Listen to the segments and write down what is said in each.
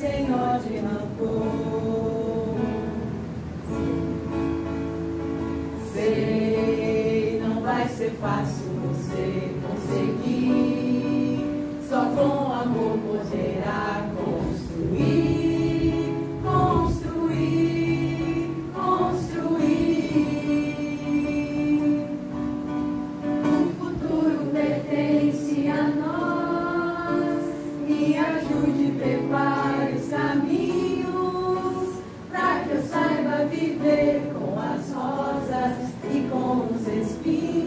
Senhor de rancor. ser fácil você conseguir. Só com amor poderá construir, construir, construir. O futuro pertence a nós. Me ajude, prepare os caminhos, para que eu saiba viver com as rosas e com os espinhos.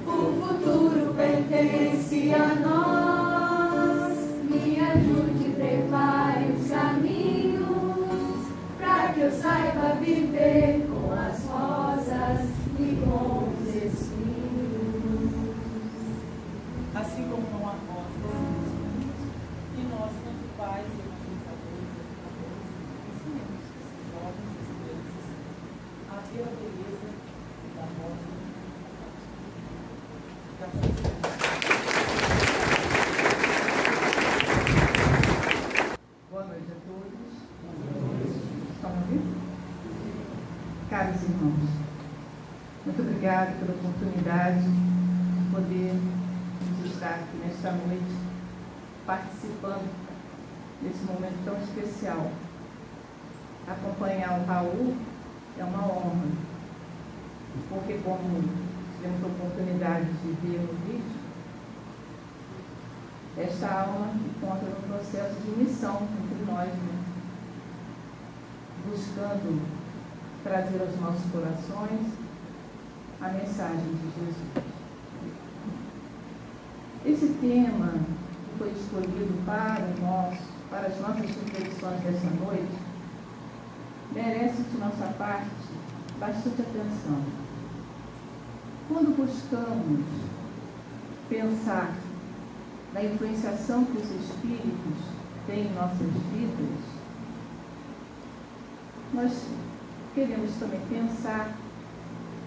O futuro pertence a nós. Me ajude, prepare os caminhos, para que eu saiba viver com as rosas e com os espinhos. Assim como não há rosas e nós, como pais e educadores, ensinemos esses jovens, essas crianças, a ver a beleza da rosa. Boa noite a todos. Estão me ouvindo? Caros irmãos, muito obrigada pela oportunidade de poder estar aqui nesta noite, participando desse momento tão especial. Acompanhar o Raul é uma honra, porque como tivemos a oportunidade de ver no vídeo, esta aula encontra no processo de missão entre nós, né? Buscando trazer aos nossos corações a mensagem de Jesus. Esse tema que foi escolhido para as nossas reflexões dessa noite merece de nossa parte bastante atenção. Quando buscamos pensar na influenciação que os espíritos têm em nossas vidas, nós queremos também pensar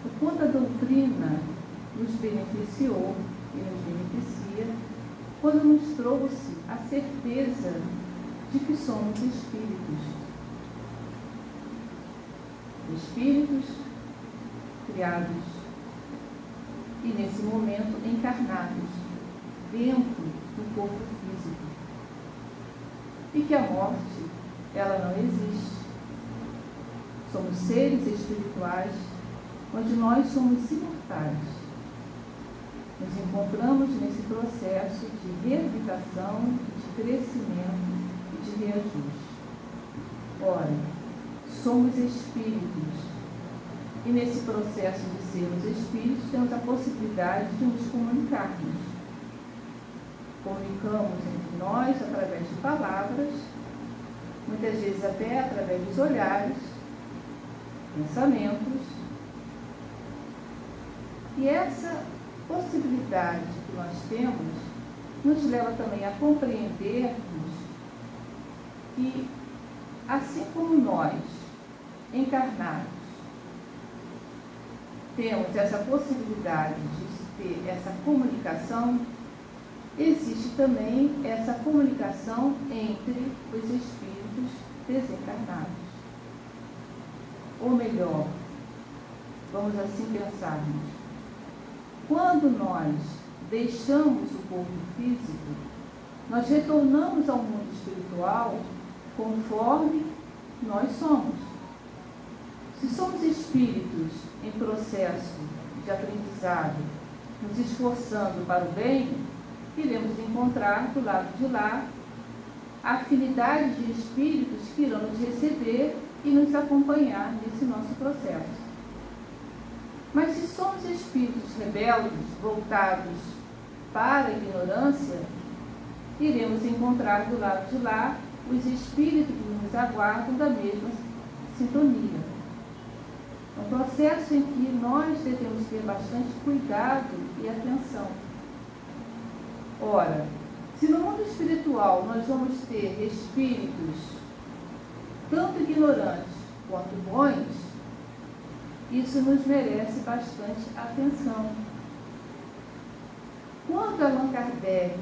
o quanto a doutrina nos beneficiou e nos beneficia quando nos trouxe a certeza de que somos espíritos. Espíritos criados e, nesse momento, encarnados dentro do corpo físico. E que a morte, ela não existe. Somos seres espirituais, onde nós somos imortais. Nos encontramos nesse processo de reabilitação, de crescimento e de reajuste. Ora, somos espíritos. E nesse processo de sermos espíritos, temos a possibilidade de nos comunicarmos. Comunicamos entre nós através de palavras, muitas vezes até através dos olhares, pensamentos. E essa possibilidade que nós temos nos leva também a compreendermos que, assim como nós, encarnados, temos essa possibilidade de ter essa comunicação, existe também essa comunicação entre os espíritos desencarnados. Ou melhor, vamos assim pensarmos, quando nós deixamos o corpo físico, nós retornamos ao mundo espiritual conforme nós somos. Se somos espíritos em processo de aprendizado, nos esforçando para o bem, iremos encontrar do lado de lá a afinidade de espíritos que irão nos receber e nos acompanhar nesse nosso processo. Mas se somos espíritos rebeldes, voltados para a ignorância, iremos encontrar do lado de lá os espíritos que nos aguardam da mesma sintonia. É um processo em que nós devemos ter bastante cuidado e atenção. Ora, se no mundo espiritual nós vamos ter espíritos tanto ignorantes quanto bons, isso nos merece bastante atenção. Quando Allan Kardec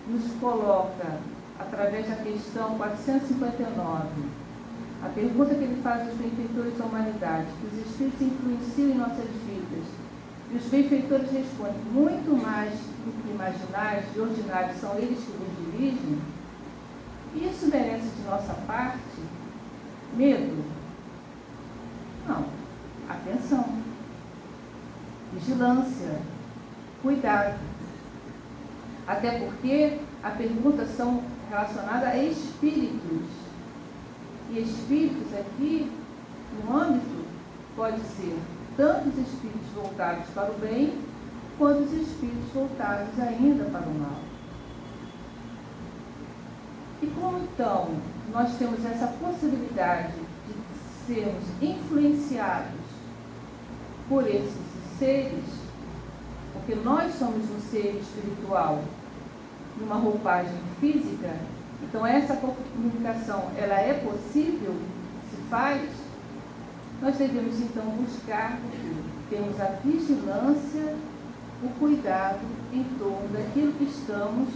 nos coloca, através da questão 459, A pergunta que ele faz aos benfeitores da humanidade, que os Espíritos influenciam em nossas vidas. E os benfeitores respondem, muito mais do que imaginais e ordinários são eles que nos dirigem. Isso merece de nossa parte medo? Não. Atenção. Vigilância. Cuidado. Até porque a pergunta são relacionadas a espíritos. E espíritos aqui, no âmbito, pode ser tanto os espíritos voltados para o bem, quanto os espíritos voltados ainda para o mal. E como então nós temos essa possibilidade de sermos influenciados por esses seres, porque nós somos um ser espiritual numa roupagem física, então essa comunicação, ela é possível, se faz, nós devemos então buscar termos a vigilância, o cuidado em torno daquilo que estamos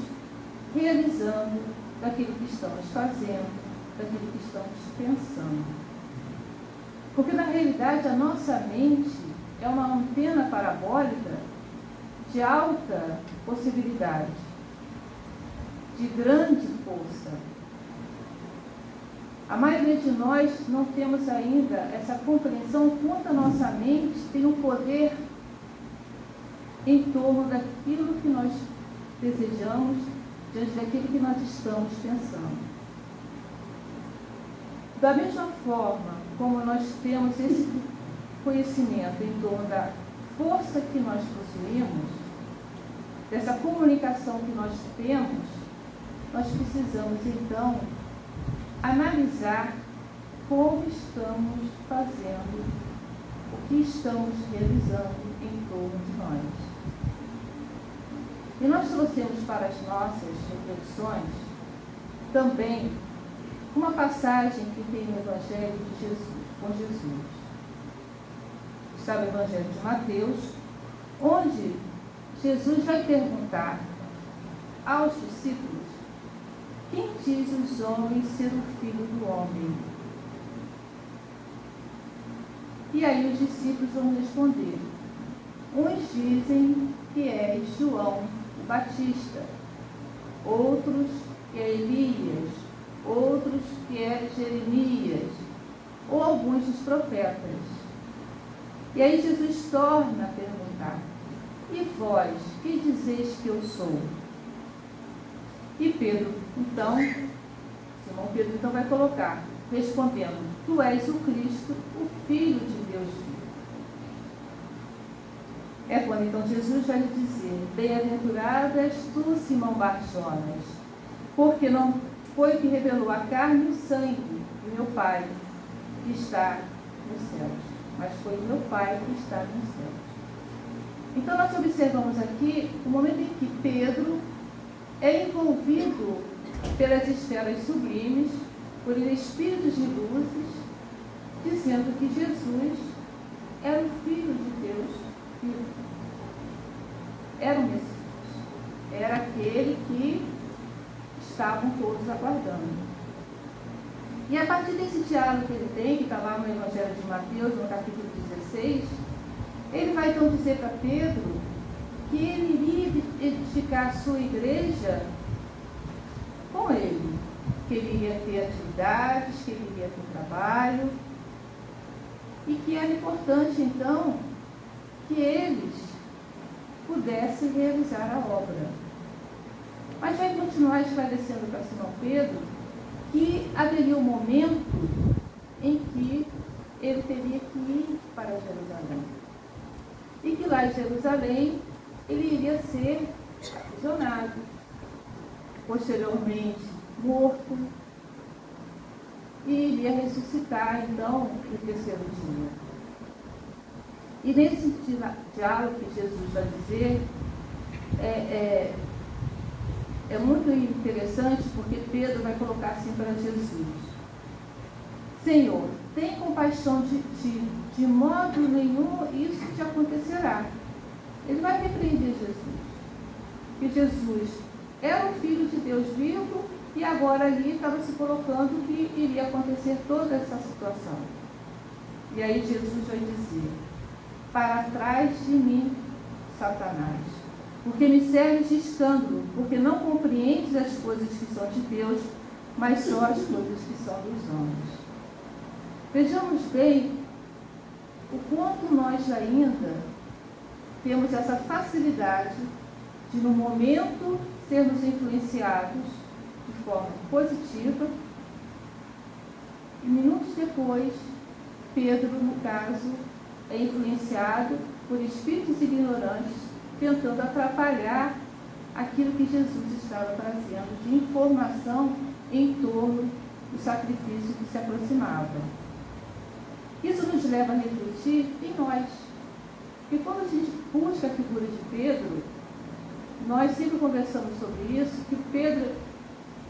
realizando, daquilo que estamos fazendo, daquilo que estamos pensando. Porque na realidade a nossa mente é uma antena parabólica de alta possibilidade, de grande força. A maioria de nós não temos ainda essa compreensão quanto a nossa mente tem um poder em torno daquilo que nós desejamos, diante daquilo que nós estamos pensando. Da mesma forma como nós temos esse conhecimento em torno da força que nós possuímos, dessa comunicação que nós temos, nós precisamos então analisar como estamos fazendo, o que estamos realizando em torno de nós. E nós trouxemos para as nossas reflexões também uma passagem que tem no Evangelho de Jesus, com Jesus. Está no Evangelho de Mateus, onde Jesus vai perguntar aos discípulos: quem diz os homens ser o Filho do Homem? E aí os discípulos vão responder: uns dizem que és João o Batista, outros que é Elias, outros que é Jeremias, ou alguns dos profetas. E aí Jesus torna a perguntar: e vós, que dizeis que eu sou? E Pedro, então, Simão Pedro então vai colocar, respondendo: tu és o Cristo, o Filho de Deus vivo. É quando então Jesus vai lhe dizer: bem-aventurado és tu, Simão Barjonas, porque não foi que revelou a carne e o sangue de meu Pai que está nos céus, mas foi o meu Pai que está nos céus. Então nós observamos aqui o momento em que Pedro é envolvido pelas esferas sublimes, por espíritos de luzes, dizendo que Jesus era o Filho de Deus vivo. Era o Messias. Era aquele que estavam todos aguardando. E a partir desse diálogo que ele tem, que está lá no Evangelho de Mateus, no capítulo 16, ele vai então dizer para Pedro que ele iria edificar a sua igreja com ele, que ele iria ter atividades, que ele iria ter trabalho, e que era importante então que eles pudessem realizar a obra. Mas vai continuar esclarecendo para Simão Pedro que haveria um momento em que ele teria que ir para Jerusalém. E que lá em Jerusalém ele iria ser aprisionado, posteriormente morto, e iria ressuscitar então no terceiro dia. E nesse diálogo que Jesus vai dizer, é muito interessante, porque Pedro vai colocar assim para Jesus: Senhor, tem compaixão de ti, de modo nenhum isso te acontecerá. Ele vai repreender Jesus, que Jesus era o Filho de Deus vivo e agora ali estava se colocando que iria acontecer toda essa situação. E aí Jesus vai dizer: para trás de mim, Satanás, porque me serves de escândalo, porque não compreendes as coisas que são de Deus, mas só as coisas que são dos homens. Vejamos bem o quanto nós ainda temos essa facilidade de, no momento, sermos influenciados de forma positiva, e minutos depois, Pedro, no caso, é influenciado por espíritos ignorantes, tentando atrapalhar aquilo que Jesus estava trazendo de informação em torno do sacrifício que se aproximava. Isso nos leva a refletir em nós. E quando a gente busca a figura de Pedro, nós sempre conversamos sobre isso, que Pedro,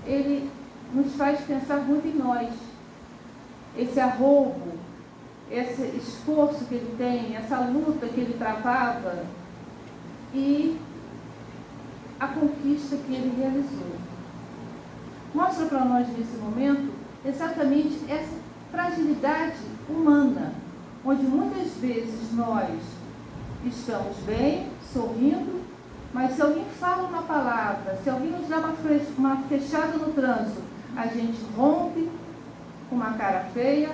ele nos faz pensar muito em nós. Esse arroubo, esse esforço que ele tem, essa luta que ele travava e a conquista que ele realizou. Mostra para nós nesse momento exatamente essa fragilidade humana, onde muitas vezes nós estamos bem, sorrindo, mas se alguém fala uma palavra, se alguém nos dá uma fechada no trânsito, a gente rompe com uma cara feia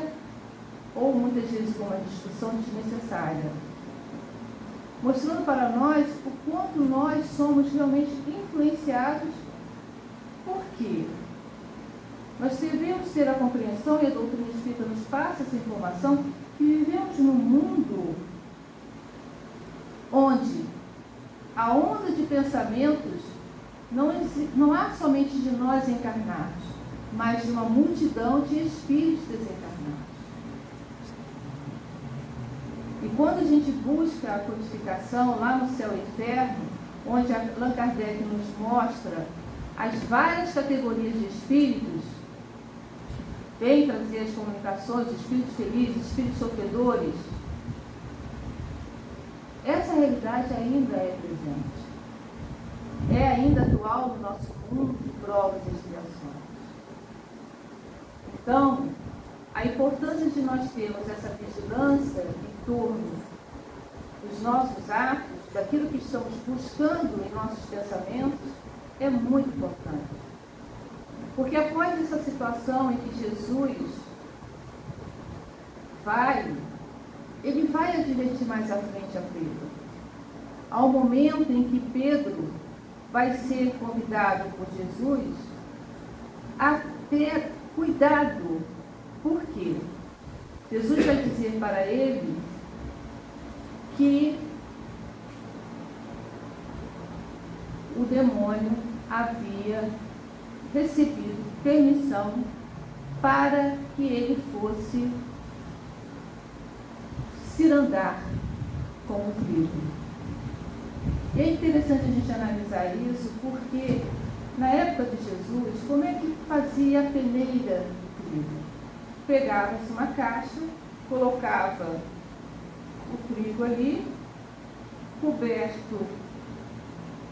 ou muitas vezes com uma discussão desnecessária, mostrando para nós o quanto nós somos realmente influenciados. Por quê? Nós devemos ter a compreensão, e a doutrina espírita nos passa essa informação, que vivemos num mundo onde a onda de pensamentos não há somente de nós encarnados, mas de uma multidão de espíritos desencarnados. E quando a gente busca a codificação lá no Céu e Inferno, onde Allan Kardec nos mostra as várias categorias de espíritos, vem trazer as comunicações de espíritos felizes, espíritos sofredores, essa realidade ainda é presente. É ainda atual no nosso mundo de provas e expiações. Então, a importância de nós termos essa vigilância em torno dos nossos atos, daquilo que estamos buscando em nossos pensamentos, é muito importante. Porque após essa situação em que Jesus ele vai advertir mais à frente a Pedro. Há um momento em que Pedro vai ser convidado por Jesus a ter cuidado. Por quê? Jesus vai dizer para ele que o demônio havia recebido permissão para que ele fosse cirandar com o trigo. E é interessante a gente analisar isso, porque na época de Jesus, como é que fazia a peneira do trigo? Pegava-se uma caixa, colocava o trigo ali, coberto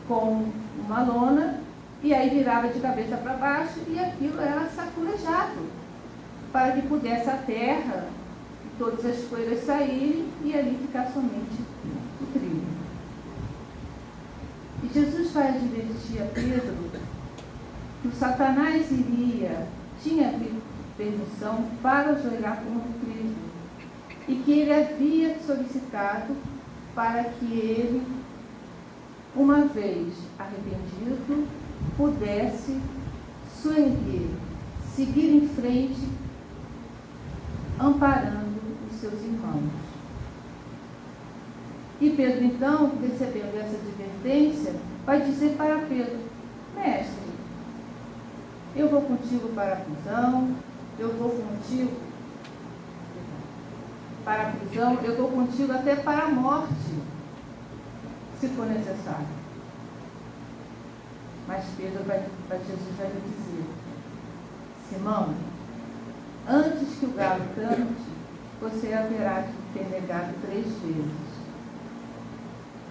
com uma lona, e aí virava de cabeça para baixo, e aquilo era saculejado, para que pudesse a terra, todas as poeiras saírem, e ali ficar somente o trigo. E Jesus vai advertir a Pedro que o Satanás tinha permissão para jogar com o trigo, e que ele havia solicitado para que ele, uma vez arrependido, pudesse soerguer, seguir em frente, amparando os seus irmãos. E Pedro, então, recebendo essa advertência, vai dizer para Pedro: mestre, eu vou contigo para a prisão, eu vou contigo até para a morte, se for necessário. Mas Jesus vai lhe dizer: Simão, antes que o galo cante, você haverá de ter negado 3 vezes.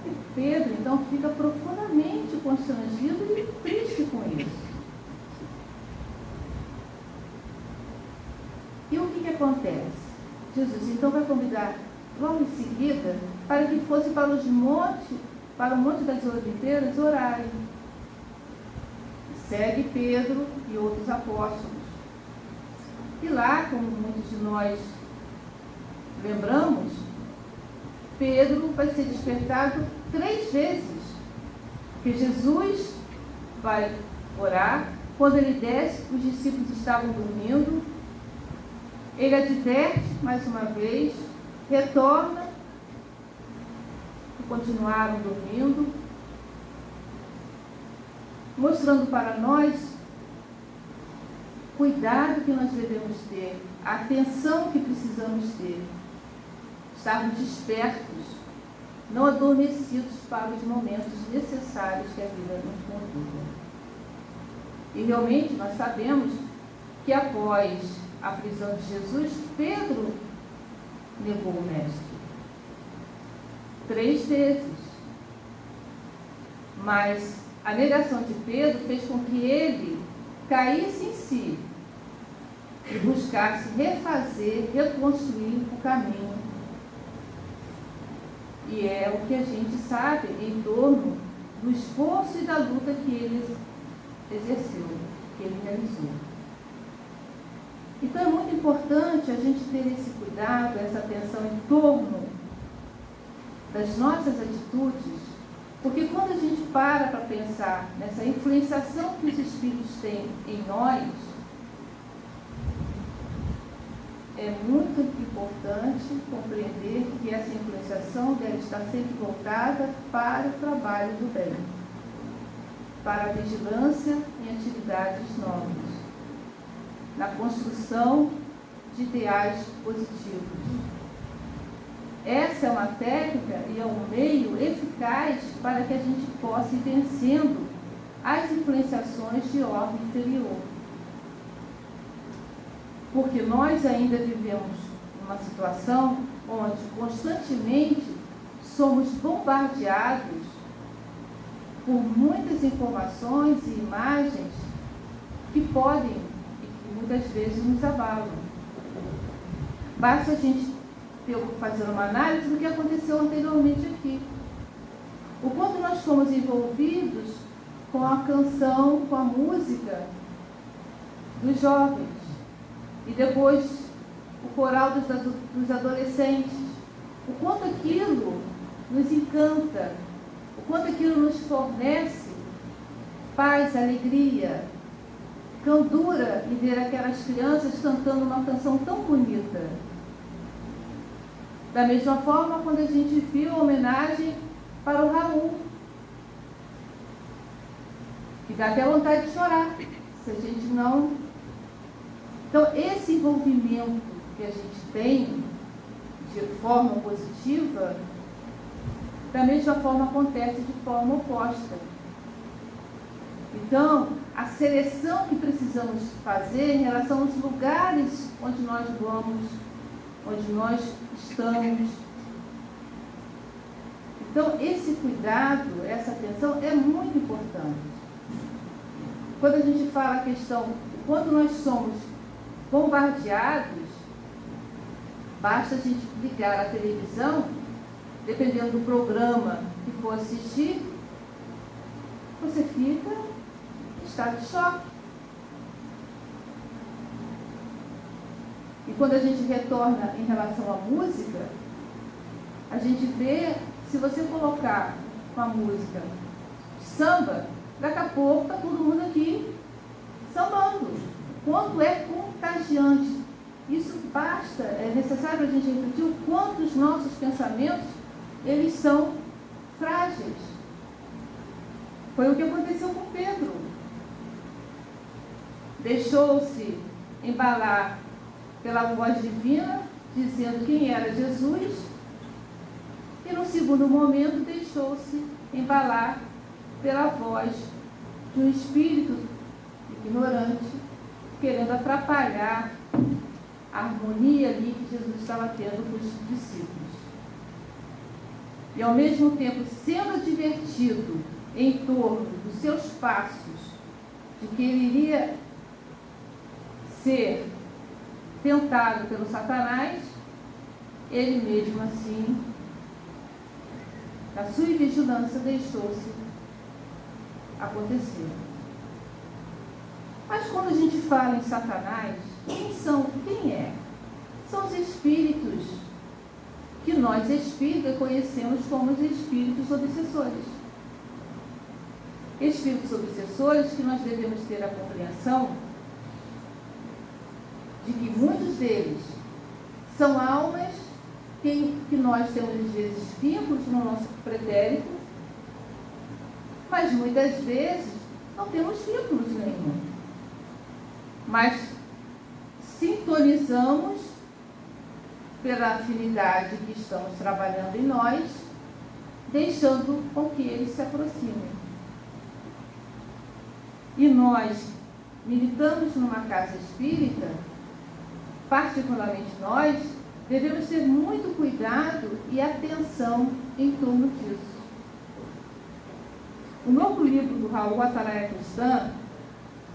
E Pedro, então, fica profundamente constrangido e triste com isso. que acontece? Jesus então vai convidar logo em seguida para que fosse para o Monte das Oliveiras orarem. Segue Pedro e outros apóstolos. E lá, como muitos de nós lembramos, Pedro vai ser despertado 3 vezes. Porque Jesus vai orar, quando ele desce, os discípulos estavam dormindo, ele adverte mais uma vez, retorna, e continuaram dormindo, mostrando para nós cuidado que nós devemos ter, a atenção que precisamos ter, estarmos despertos, não adormecidos para os momentos necessários que a vida nos convida. E realmente nós sabemos que após a prisão de Jesus, Pedro negou o Mestre 3 vezes. Mas a negação de Pedro fez com que ele caísse em si e buscasse refazer, reconstruir o caminho. E é o que a gente sabe em torno do esforço e da luta que ele exerceu, que ele realizou. Então é muito importante a gente ter esse cuidado, essa atenção em torno das nossas atitudes, porque quando a gente para pensar nessa influenciação que os Espíritos têm em nós, é muito importante compreender que essa influenciação deve estar sempre voltada para o trabalho do bem, para a vigilância em atividades nobres, na construção de ideais positivos. Essa é uma técnica e é um meio eficaz para que a gente possa ir vencendo as influenciações de ordem inferior. Porque nós ainda vivemos numa situação onde constantemente somos bombardeados por muitas informações e imagens que podem e que muitas vezes nos abalam. Basta a gente fazer uma análise do que aconteceu anteriormente aqui. O quanto nós fomos envolvidos com a canção, com a música dos jovens. E depois o coral dos adolescentes. O quanto aquilo nos encanta, o quanto aquilo nos fornece paz, alegria, candura em ver aquelas crianças cantando uma canção tão bonita. Da mesma forma, quando a gente viu a homenagem para o Raul, que dá até vontade de chorar, se a gente não... Então, esse envolvimento que a gente tem de forma positiva, da mesma forma acontece de forma oposta. Então, a seleção que precisamos fazer em relação aos lugares onde nós vamos, onde nós estamos. Então, esse cuidado, essa atenção é muito importante. Quando a gente fala a questão, quando nós somos bombardeados, basta a gente ligar a televisão, dependendo do programa que for assistir, você fica em estado de choque. E quando a gente retorna em relação à música, a gente vê, se você colocar com a música samba, daqui a pouco está todo mundo aqui sambando. Quanto é contagiante. Isso basta, é necessário a gente refletir o quanto os nossos pensamentos, eles são frágeis. Foi o que aconteceu com Pedro. Deixou-se embalar pela voz divina, dizendo quem era Jesus, e no segundo momento deixou-se embalar pela voz de um espírito ignorante, querendo atrapalhar a harmonia ali que Jesus estava tendo com os discípulos. E ao mesmo tempo sendo advertido em torno dos seus passos, de que ele iria ser tentado pelo Satanás, ele mesmo assim, na sua vigilância, deixou-se acontecer. Mas quando a gente fala em Satanás, quem é? São os espíritos que nós espíritas conhecemos como os espíritos obsessores. Espíritos obsessores que nós devemos ter a compreensão de que muitos deles são almas que nós temos às vezes vínculos no nosso pretérito, mas muitas vezes não temos vínculos nenhum. Mas sintonizamos pela afinidade que estamos trabalhando em nós, deixando com que eles se aproximem. E nós militamos numa casa espírita, particularmente nós, devemos ter muito cuidado e atenção em torno disso. O novo livro do Raul Atalaia Cristã,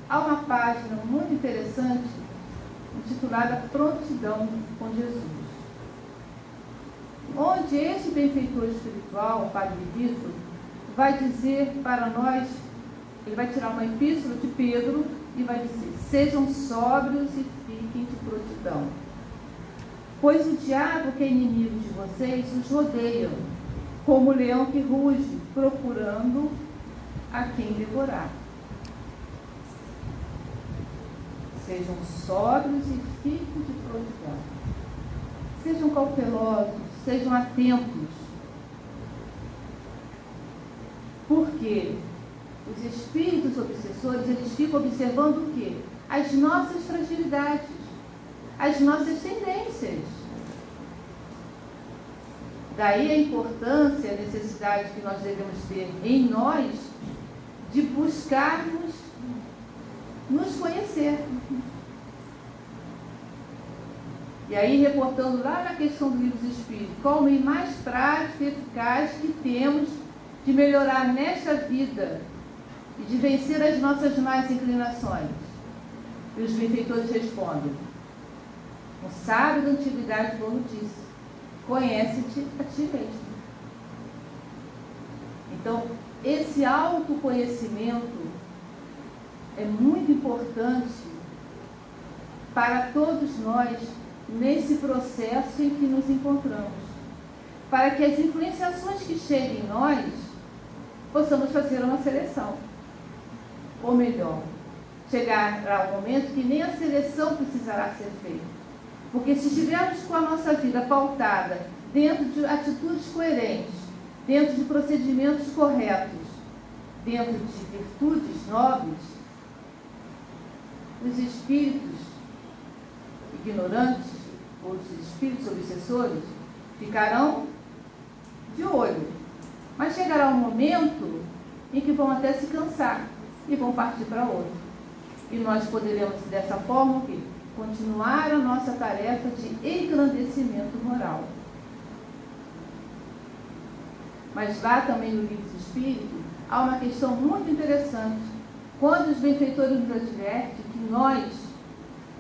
há uma página muito interessante, intitulada Prontidão com Jesus, onde esse benfeitor espiritual, o Padre Vitor, vai dizer para nós, ele vai tirar uma epístola de Pedro e vai dizer: sejam sóbrios e fiquem de prontidão, pois o diabo, que é inimigo de vocês, os rodeia, como o leão que ruge, procurando a quem devorar. Sejam sóbrios e fiquem de prontidão. Sejam cautelosos, sejam atentos. Porque os espíritos obsessores, eles ficam observando o quê? As nossas fragilidades, as nossas tendências. Daí a importância, a necessidade que nós devemos ter em nós de buscarmos nos conhecer. E aí, reportando lá na questão do livro dos Espíritos, qual o meio mais prático e eficaz que temos de melhorar nesta vida e de vencer as nossas más inclinações? E os benfeitores respondem: um sábio da antiguidade como disse: conhece-te a ti mesmo. Então, esse autoconhecimento é muito importante para todos nós nesse processo em que nos encontramos, para que as influenciações que cheguem em nós possamos fazer uma seleção, ou melhor, chegar ao momento que nem a seleção precisará ser feita, porque se estivermos com a nossa vida pautada dentro de atitudes coerentes, dentro de procedimentos corretos, dentro de virtudes nobres, os espíritos ignorantes, ou os espíritos obsessores, ficarão de olho. Mas chegará um momento em que vão até se cansar e vão partir para outro. E nós poderemos, dessa forma, continuar a nossa tarefa de engrandecimento moral. Mas lá também no livro do Espírito, há uma questão muito interessante. Quando os benfeitores nos advertem que nós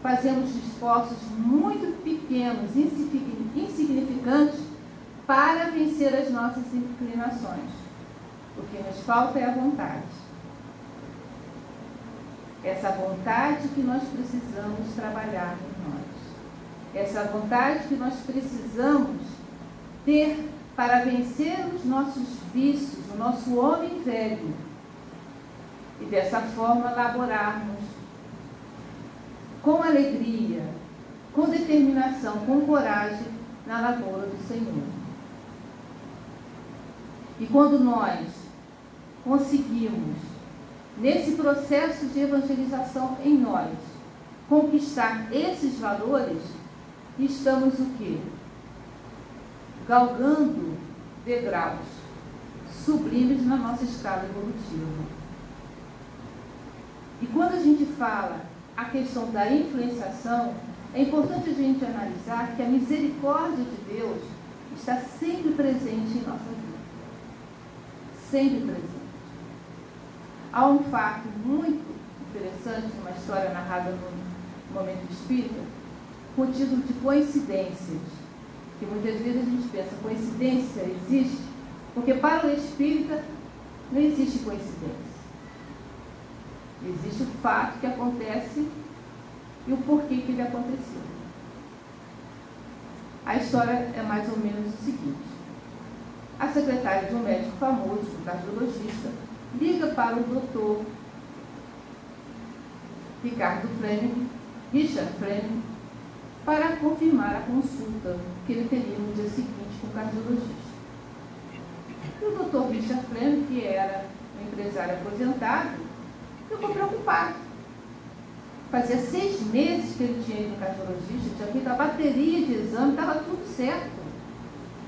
fazemos esforços muito pequenos, insignificantes, para vencer as nossas inclinações. O que nos falta é a vontade. Essa vontade que nós precisamos trabalhar em nós. Essa vontade que nós precisamos ter para vencer os nossos vícios, o nosso homem velho. E dessa forma laborarmos com alegria, com determinação, com coragem na lavoura do Senhor. E quando nós conseguimos, nesse processo de evangelização em nós, conquistar esses valores, estamos o quê? Galgando degraus sublimes na nossa escala evolutiva. E quando a gente fala a questão da influenciação, é importante a gente analisar que a misericórdia de Deus está sempre presente em nossa vida. Sempre presente. Há um fato muito interessante, uma história narrada no Momento Espírita, motivo de coincidências, que muitas vezes a gente pensa, coincidência existe? Porque para o espírita não existe coincidência. Existe o fato que acontece e o porquê que ele aconteceu. A história é mais ou menos o seguinte. A secretária de um médico famoso, um cardiologista, liga para o doutor Richard Fleming, para confirmar a consulta que ele teria no dia seguinte com o cardiologista. E o doutor Richard Fleming, que era um empresário aposentado, ficou preocupado. Fazia 6 meses que ele tinha ido no cardiologista, tinha feito a bateria de exame, estava tudo certo.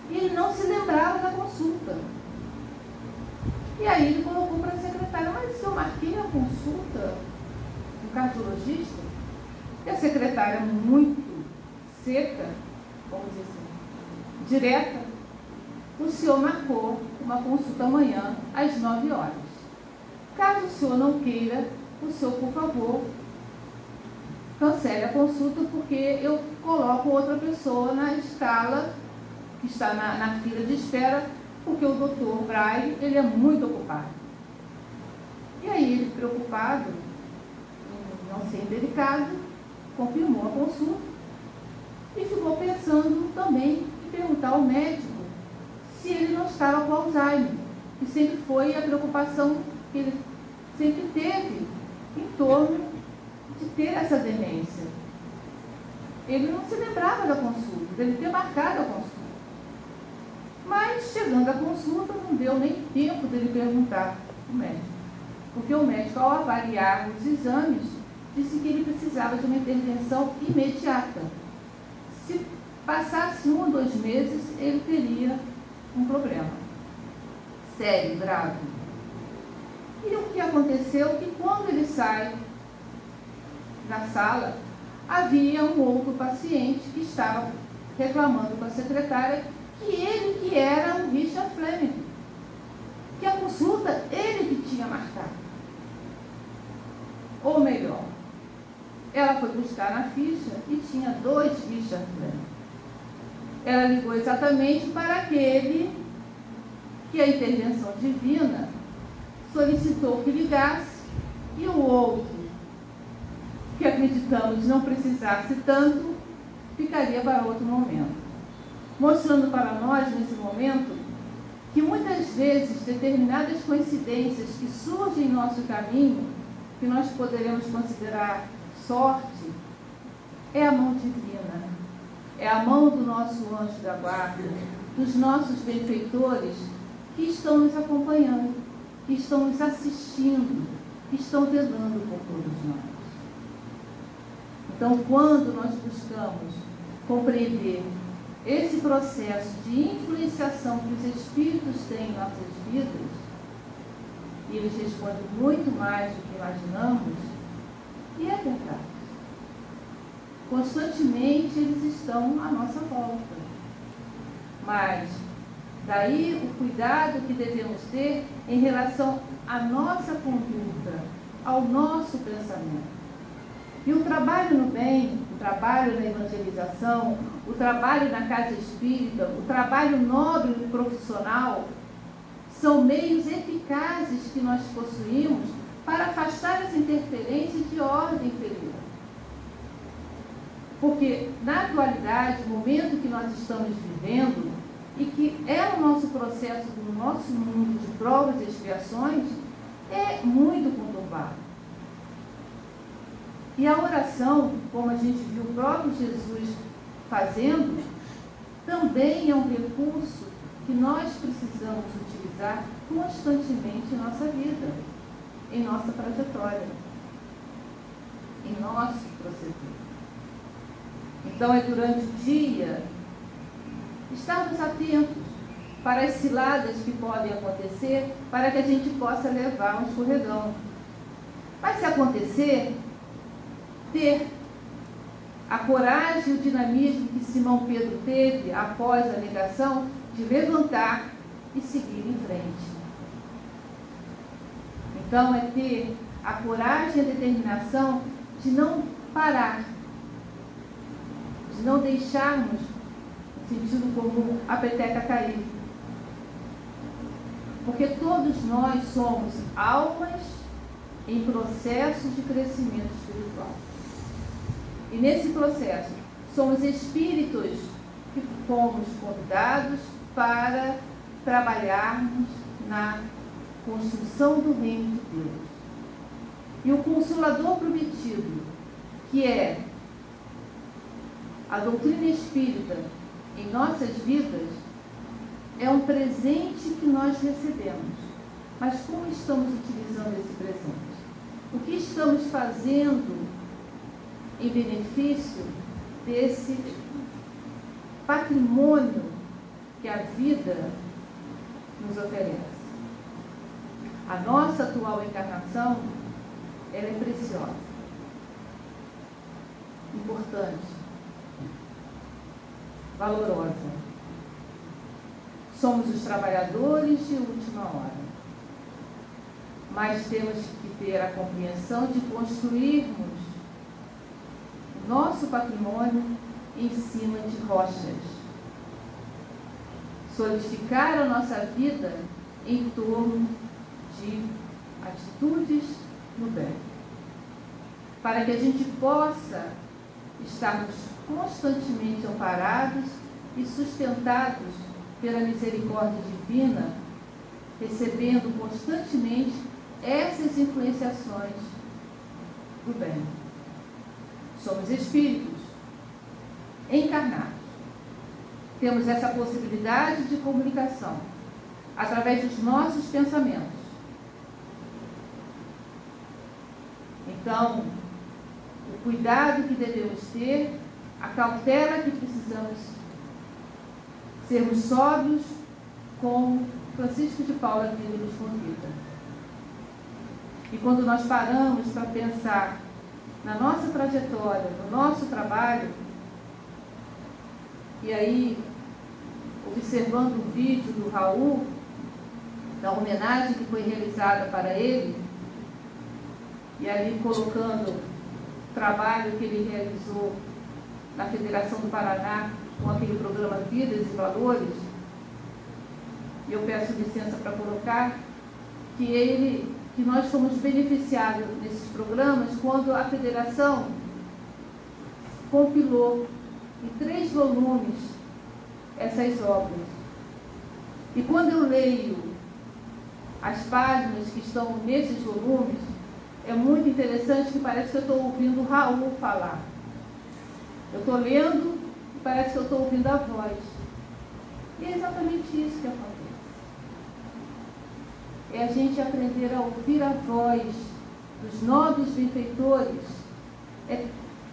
E ele não se lembrava da consulta. E aí ele colocou para a secretária, mas se eu marquei a consulta do cardiologista, e a secretária muito seca, vamos dizer assim, direta, o senhor marcou uma consulta amanhã às 9 horas. Caso o senhor não queira, o senhor, por favor, cancele a consulta, porque eu coloco outra pessoa na escala, que está na fila de espera, porque o doutor Braille, ele é muito ocupado. E aí ele, preocupado, em não ser indelicado, confirmou a consulta e ficou pensando também em perguntar ao médico se ele não estava com Alzheimer, que sempre foi a preocupação que ele sempre teve em torno de ter essa demência. Ele não se lembrava da consulta, dele ter marcado a consulta. Mas, chegando à consulta, não deu nem tempo dele perguntar ao médico. Porque o médico, ao avaliar os exames, disse que ele precisava de uma intervenção imediata. Se passasse 1 ou 2 meses, ele teria um problema sério, grave. E o que aconteceu? Que quando ele sai na sala, havia um outro paciente que estava reclamando com a secretária que ele que era o Richard Fleming, que a consulta ele que tinha marcado. Ou melhor, ela foi buscar na ficha e tinha 2 Richard Fleming. Ela ligou exatamente para aquele que a intervenção divina solicitou que ligasse, e o outro, que acreditamos não precisasse tanto, ficaria para outro momento. Mostrando para nós, nesse momento, que muitas vezes determinadas coincidências que surgem em nosso caminho, que nós poderemos considerar sorte, é a mão divina, é a mão do nosso anjo da guarda, dos nossos benfeitores que estão nos acompanhando, que estão nos assistindo, que estão velando por todos nós. Então, quando nós buscamos compreender esse processo de influenciação que os espíritos têm em nossas vidas, e eles respondem muito mais do que imaginamos, e é verdade. Constantemente eles estão à nossa volta. Mas daí o cuidado que devemos ter em relação à nossa conduta, ao nosso pensamento. E o trabalho no bem, o trabalho na evangelização, o trabalho na casa espírita, o trabalho nobre e profissional, são meios eficazes que nós possuímos para afastar as interferências de ordem inferior. Porque, na atualidade, o momento que nós estamos vivendo, e que é o nosso processo do nosso mundo de provas e expiações, é muito conturbado. E a oração, como a gente viu o próprio Jesus fazendo, também é um recurso que nós precisamos utilizar constantemente em nossa vida, em nossa trajetória, em nosso proceder. Então, é durante o dia estarmos atentos para as ciladas que podem acontecer, para que a gente possa levar um escorregão. Mas se acontecer, ter a coragem e o dinamismo que Simão Pedro teve após a negação de levantar e seguir em frente. Então, é ter a coragem e a determinação de não parar, de não deixarmos, no sentido comum, a peteca cair. Porque todos nós somos almas em processo de crescimento espiritual. E nesse processo, somos espíritos que fomos convidados para trabalharmos na construção do reino de Deus. E o Consolador prometido, que é a doutrina espírita em nossas vidas, é um presente que nós recebemos. Mas como estamos utilizando esse presente? O que estamos fazendo em benefício desse patrimônio que a vida nos oferece? A nossa atual encarnação, ela é preciosa, importante, valorosa. Somos os trabalhadores de última hora, mas temos que ter a compreensão de construirmos o nosso patrimônio em cima de rochas, solidificar a nossa vida em torno de atitudes no bem, para que a gente possa estarmos constantemente amparados e sustentados pela misericórdia divina, recebendo constantemente essas influenciações do bem. Somos espíritos encarnados. Temos essa possibilidade de comunicação através dos nossos pensamentos. Então, o cuidado que devemos ter, a cautela que precisamos sermos sóbrios, como Francisco de Paula aqui nos convida. E quando nós paramos para pensar na nossa trajetória, no nosso trabalho, e aí, observando o vídeo do Raul, da homenagem que foi realizada para ele, e ali colocando o trabalho que ele realizou na Federação do Paraná, com aquele programa Vidas e Valores, e eu peço licença para colocar que nós fomos beneficiados nesses programas quando a Federação compilou em 3 volumes essas obras. E quando eu leio as páginas que estão nesses volumes, é muito interessante que parece que eu estou ouvindo o Raul falar. Eu estou lendo e parece que eu estou ouvindo a voz. E é exatamente isso que acontece. É a gente aprender a ouvir a voz dos nobres benfeitores, é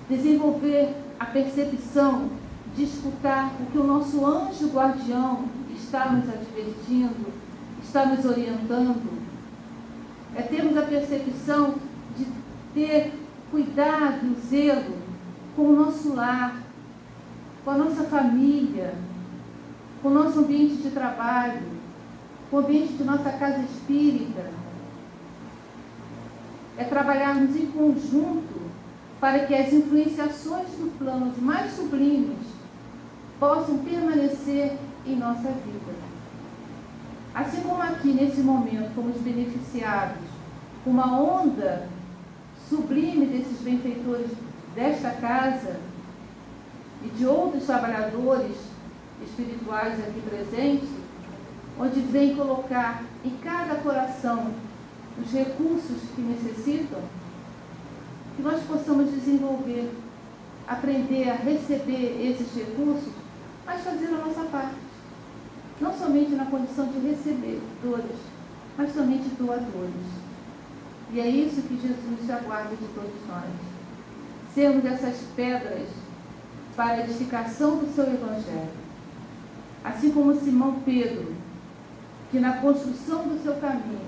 desenvolver a percepção de escutar o que o nosso anjo guardião está nos advertindo, está nos orientando. É termos a percepção de ter cuidado e zelo com o nosso lar, com a nossa família, com o nosso ambiente de trabalho, com o ambiente de nossa casa espírita. É trabalharmos em conjunto para que as influenciações do plano mais sublimes possam permanecer em nossa vida. Assim como aqui, nesse momento, fomos beneficiados com uma onda sublime desses benfeitores desta casa e de outros trabalhadores espirituais aqui presentes, onde vem colocar em cada coração os recursos que necessitam, que nós possamos desenvolver, aprender a receber esses recursos, mas fazer a nossa parte. Não somente na condição de recebedores, mas também de doadores. E é isso que Jesus aguarda de todos nós. Sermos essas pedras para a edificação do seu Evangelho. Assim como Simão Pedro, que na construção do seu caminho,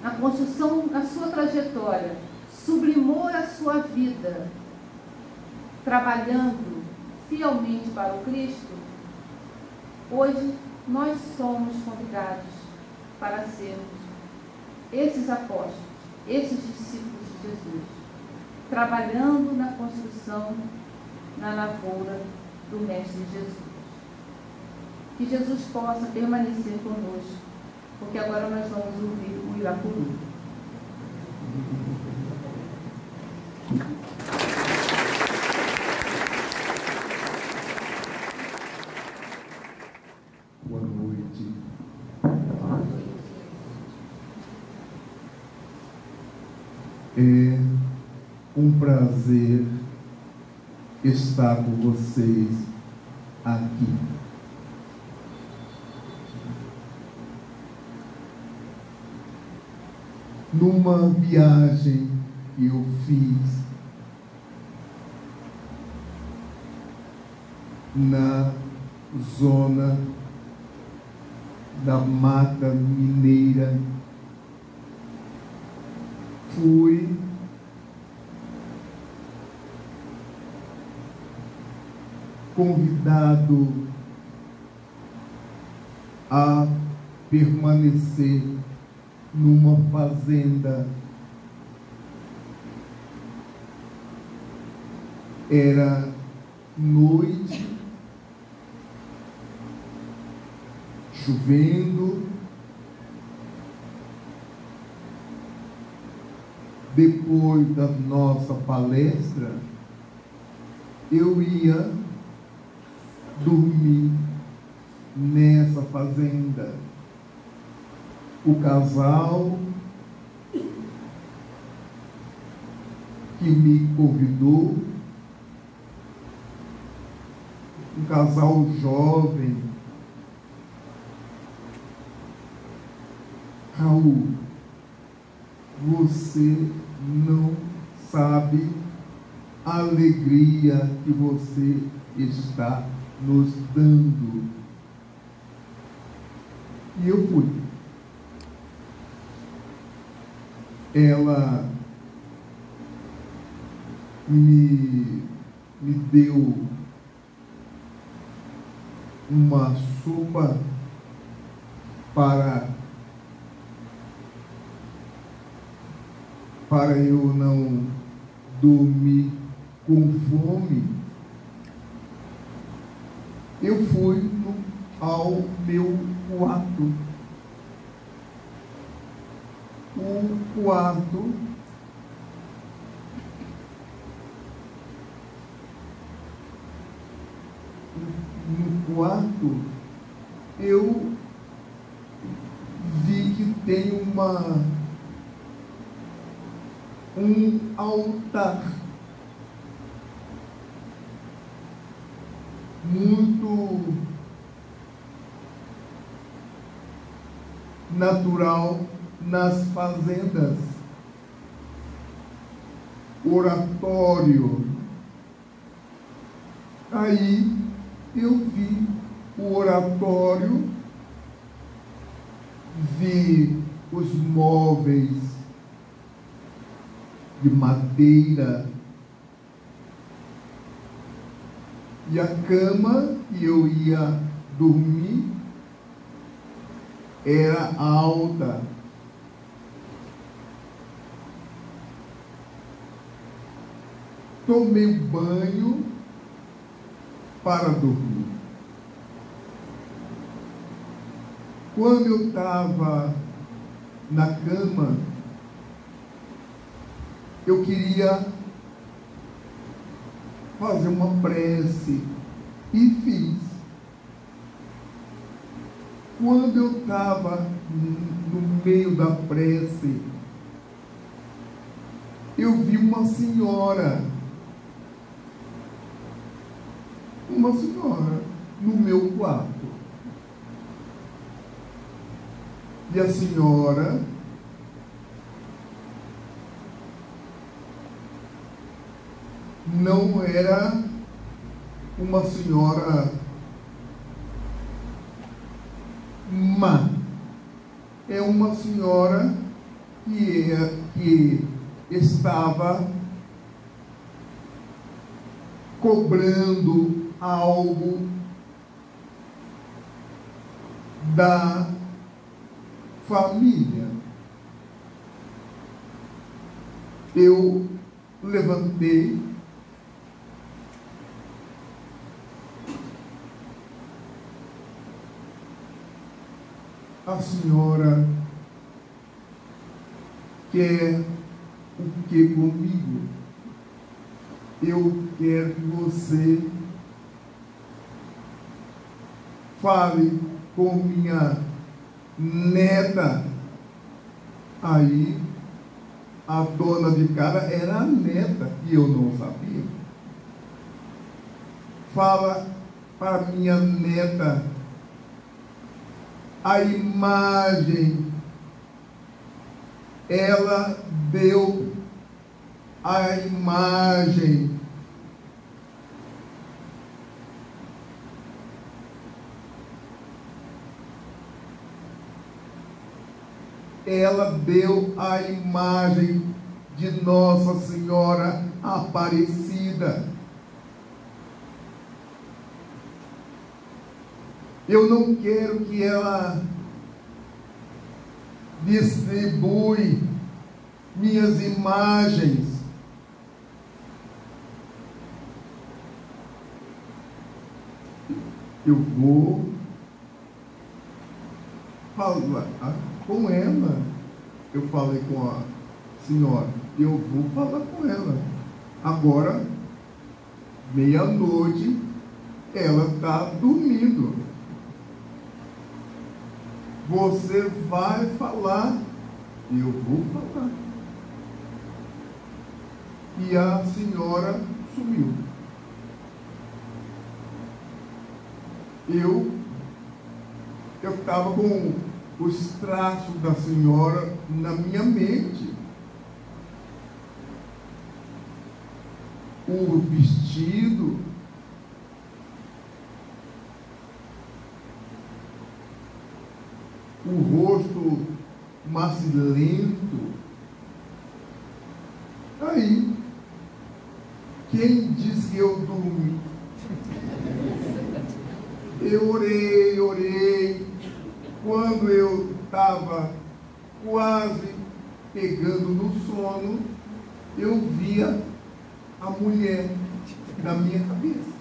na construção da sua trajetória, sublimou a sua vida, trabalhando fielmente para o Cristo. Hoje nós somos convidados para sermos esses apóstolos, esses discípulos de Jesus, trabalhando na construção na lavoura do Mestre Jesus. Que Jesus possa permanecer conosco, porque agora nós vamos ouvir o Irapuru. Boa noite. É um prazer estar com vocês aqui. Numa viagem que eu fiz na zona da Mata Mineira, fui convidado a permanecer numa fazenda. Era noite, chovendo. Depois da nossa palestra, eu ia dormir nessa fazenda. O casal que me convidou, um casal jovem, Raul, você não sabe a alegria que você está nos dando. E eu fui. Ela me deu uma sopa para eu não dormir com fome. Eu fui ao meu quarto. O quarto no quarto eu vi que tem um altar muito natural nas fazendas. Oratório. Aí eu vi o oratório, vi os móveis de madeira e a cama que eu ia dormir era alta. Tomei um banho para dormir. Quando eu estava na cama, eu queria fazer uma prece e fiz. Quando eu estava no meio da prece, eu vi uma senhora no meu quarto. E a senhora não era uma senhora má, é uma senhora que estava cobrando algo da família. Eu levantei a senhora quer o que comigo? Eu quero que você fale com minha neta. Aí a dona de casa era a neta e eu não sabia. Fala para minha neta a imagem. Ela deu a imagem. Ela deu a imagem de Nossa Senhora Aparecida. Eu não quero que ela distribui minhas imagens. Eu vou falar com ela. Eu falei com a senhora, eu vou falar com ela. Agora, meia-noite, ela está dormindo. Você vai falar, eu vou falar. E a senhora sumiu. Eu estava com os traços da senhora na minha mente. O vestido, o rosto macilento. Aí, quem disse que eu dormi? Eu orei. Quando eu estava quase pegando no sono, eu via a mulher na minha cabeça.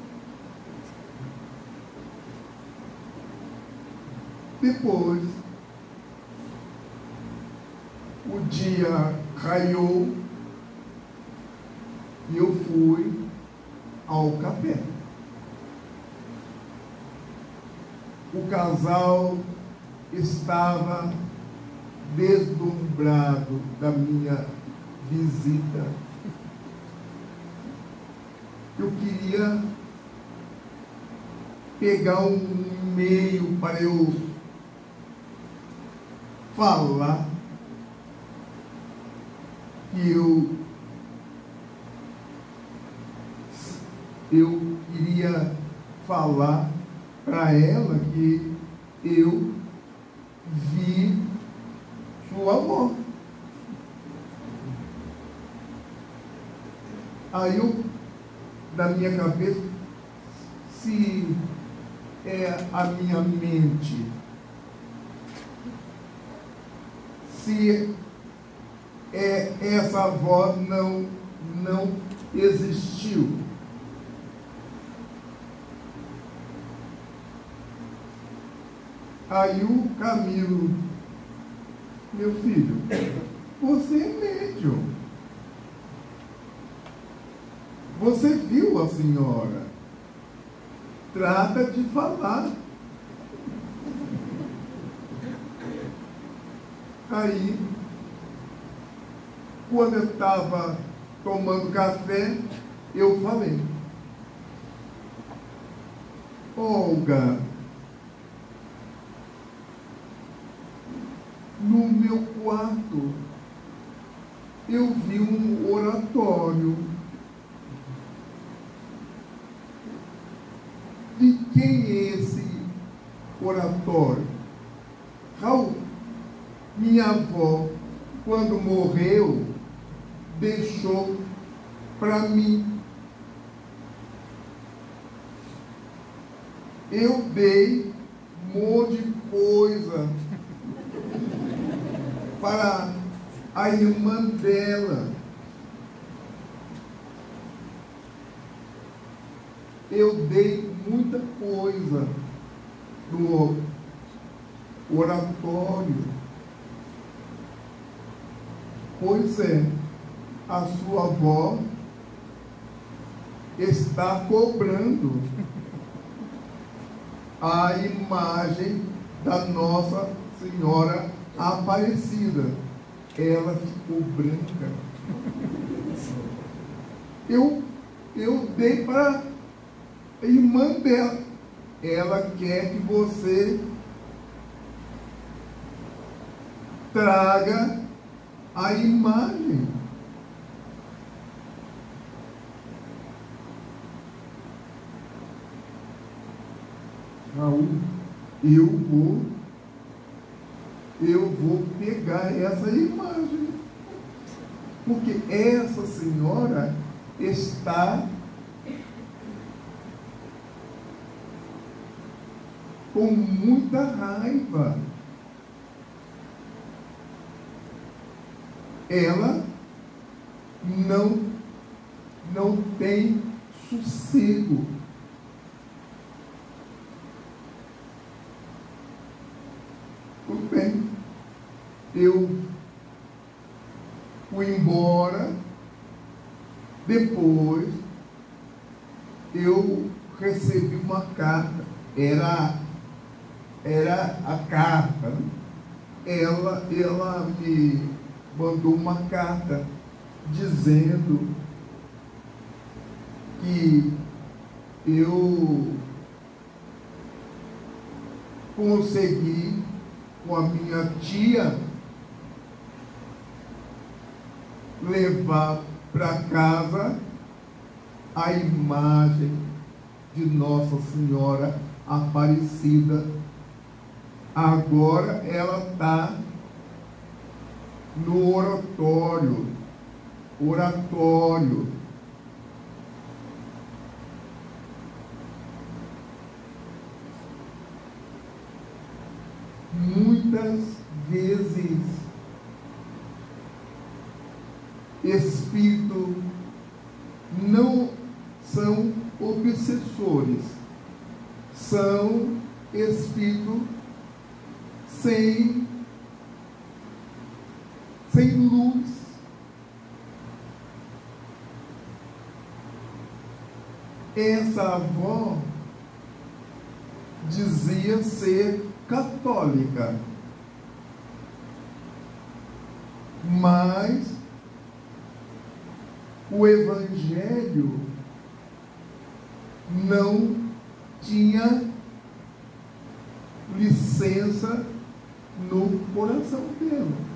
Depois, o dia raiou e eu fui ao café. O casal estava deslumbrado da minha visita. Eu queria pegar um e-mail para eu falar que eu queria falar para ela que eu vi sua avó. Aí eu, na minha cabeça, se é a minha mente, se é essa avó não existiu. Aí o Camilo, meu filho, você é médium. Você viu a senhora. Trata de falar. Aí, quando eu estava tomando café, eu falei: Olga, no meu quarto eu vi um oratório. De quem é esse oratório? Raul, minha avó, quando morreu, deixou para mim. Eu dei um monte de coisa para a irmã dela. Eu dei muita coisa oratório. Pois é, a sua avó está cobrando a imagem da Nossa Senhora Aparecida. Ela ficou branca. Eu dei para a irmã dela. Ela quer que você traga a imagem. Raul, eu vou pegar essa imagem, porque essa senhora está com muita raiva. Ela não tem sossego. Tudo bem. Eu fui embora. Depois eu recebi uma carta. Era a carta, né? Ela me mandou uma carta dizendo que eu consegui, com a minha tia, levar para casa a imagem de Nossa Senhora Aparecida. Agora ela está no oratório. Muitas vezes espíritos não são obsessores, são espíritos sem luz. Essa avó dizia ser católica, mas o evangelho não tinha licença no coração dela.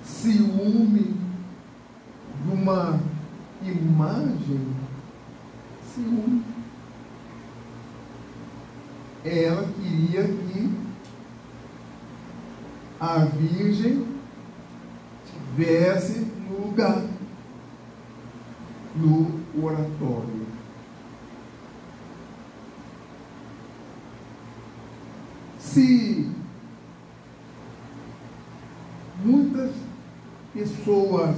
Ciúme de uma imagem, ciúme. Ela queria que a Virgem estivesse no lugar, no oratório. Se muitas pessoas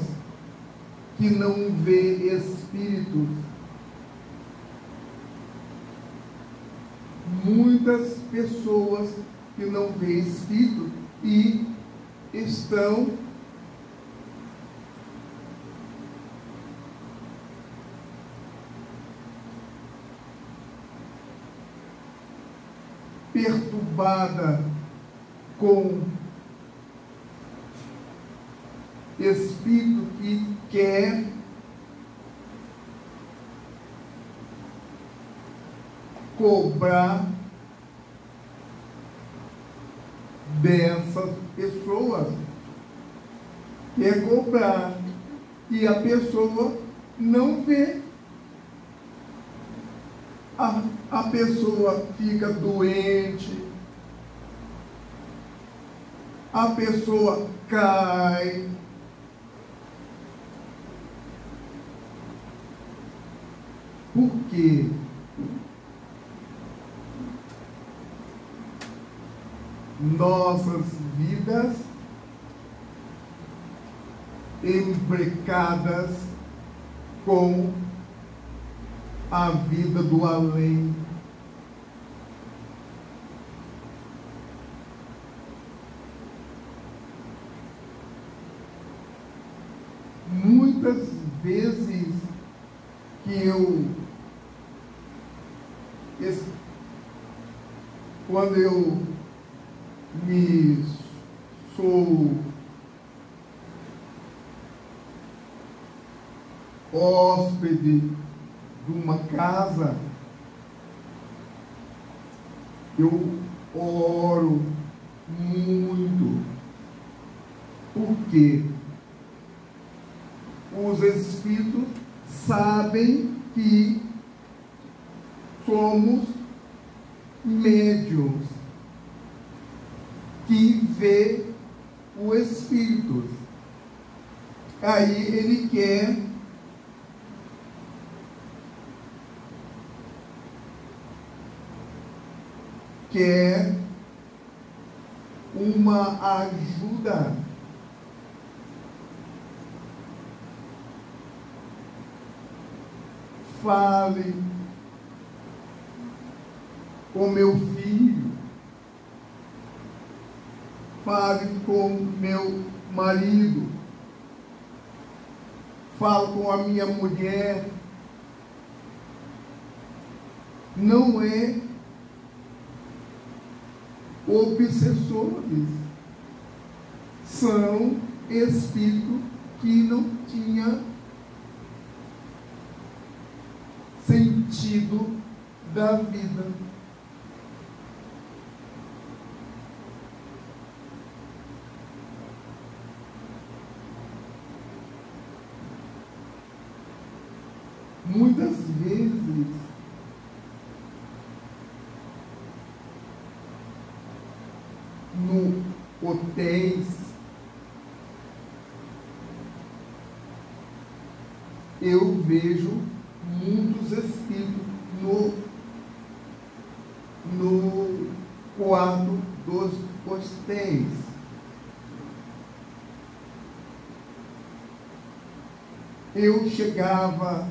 que não vê espíritos, muitas pessoas que não vê espírito e estão perturbada com espírito que quer cobrar dessas pessoas, quer cobrar, e a pessoa não vê. A pessoa fica doente, a pessoa cai, por quê? Nossas vidas embrecadas com a vida do além. Muitas vezes que quando eu me sou hóspede de uma casa, eu oro muito, porque os Espíritos sabem que somos médiuns que vê o Espírito. Aí ele quer uma ajuda. Fale com meu filho, fale com meu marido, fale com a minha mulher. Não é obsessores, são espíritos que não tinham sentido da vida. Muitas vezes no hotéis eu vejo muitos espíritos no quarto dos hotéis. Eu chegava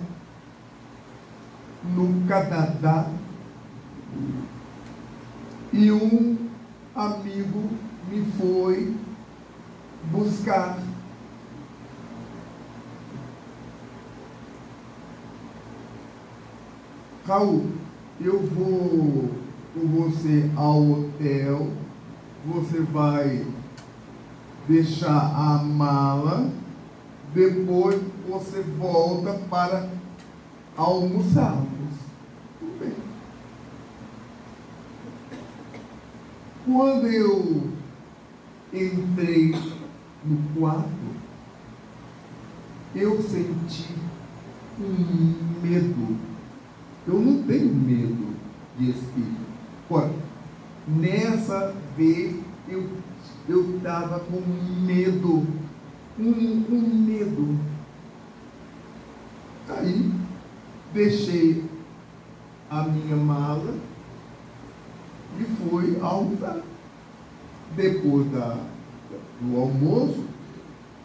no Canadá e um amigo me foi buscar. Raul, eu vou com você ao hotel, você vai deixar a mala, depois você volta para almoçarmos. Tudo bem. Quando eu entrei no quarto, eu senti um medo. Eu não tenho medo de espírito. Olha, nessa vez eu estava com medo, um medo. Aí deixei a minha mala e fui almoçar. Depois do almoço,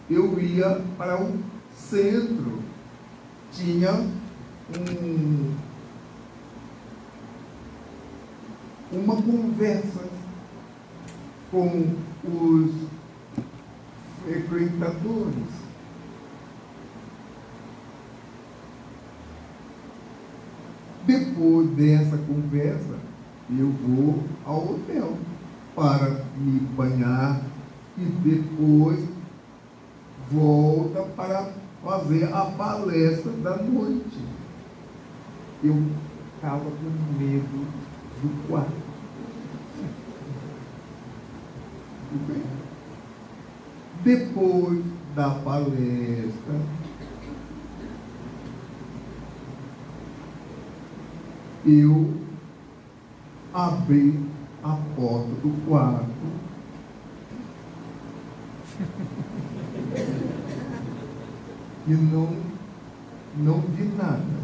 eu ia para o centro. Tinha uma conversa com os frequentadores. Depois dessa conversa, eu vou ao hotel para me banhar e depois volta para fazer a palestra da noite. Eu estava com medo do quarto. Depois da palestra, eu abri a porta do quarto e não vi nada.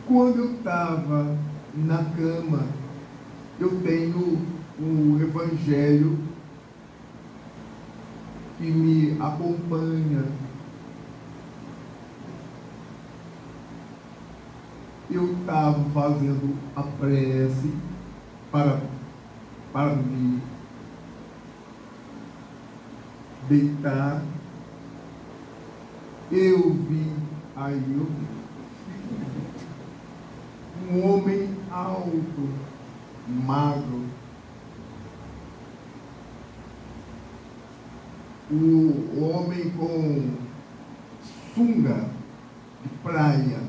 Quando eu estava na cama, eu tenho o Evangelho que me acompanha. eu estava fazendo a prece para me deitar, eu vi um homem alto, magro, um homem com sunga de praia,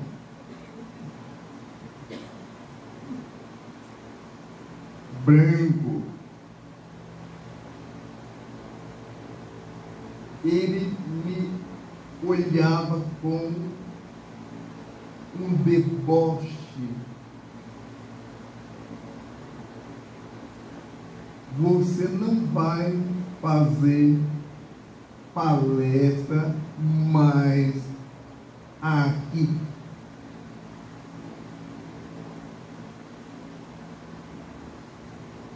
branco. Ele me olhava com um deboche. Você não vai fazer palestra mais aqui.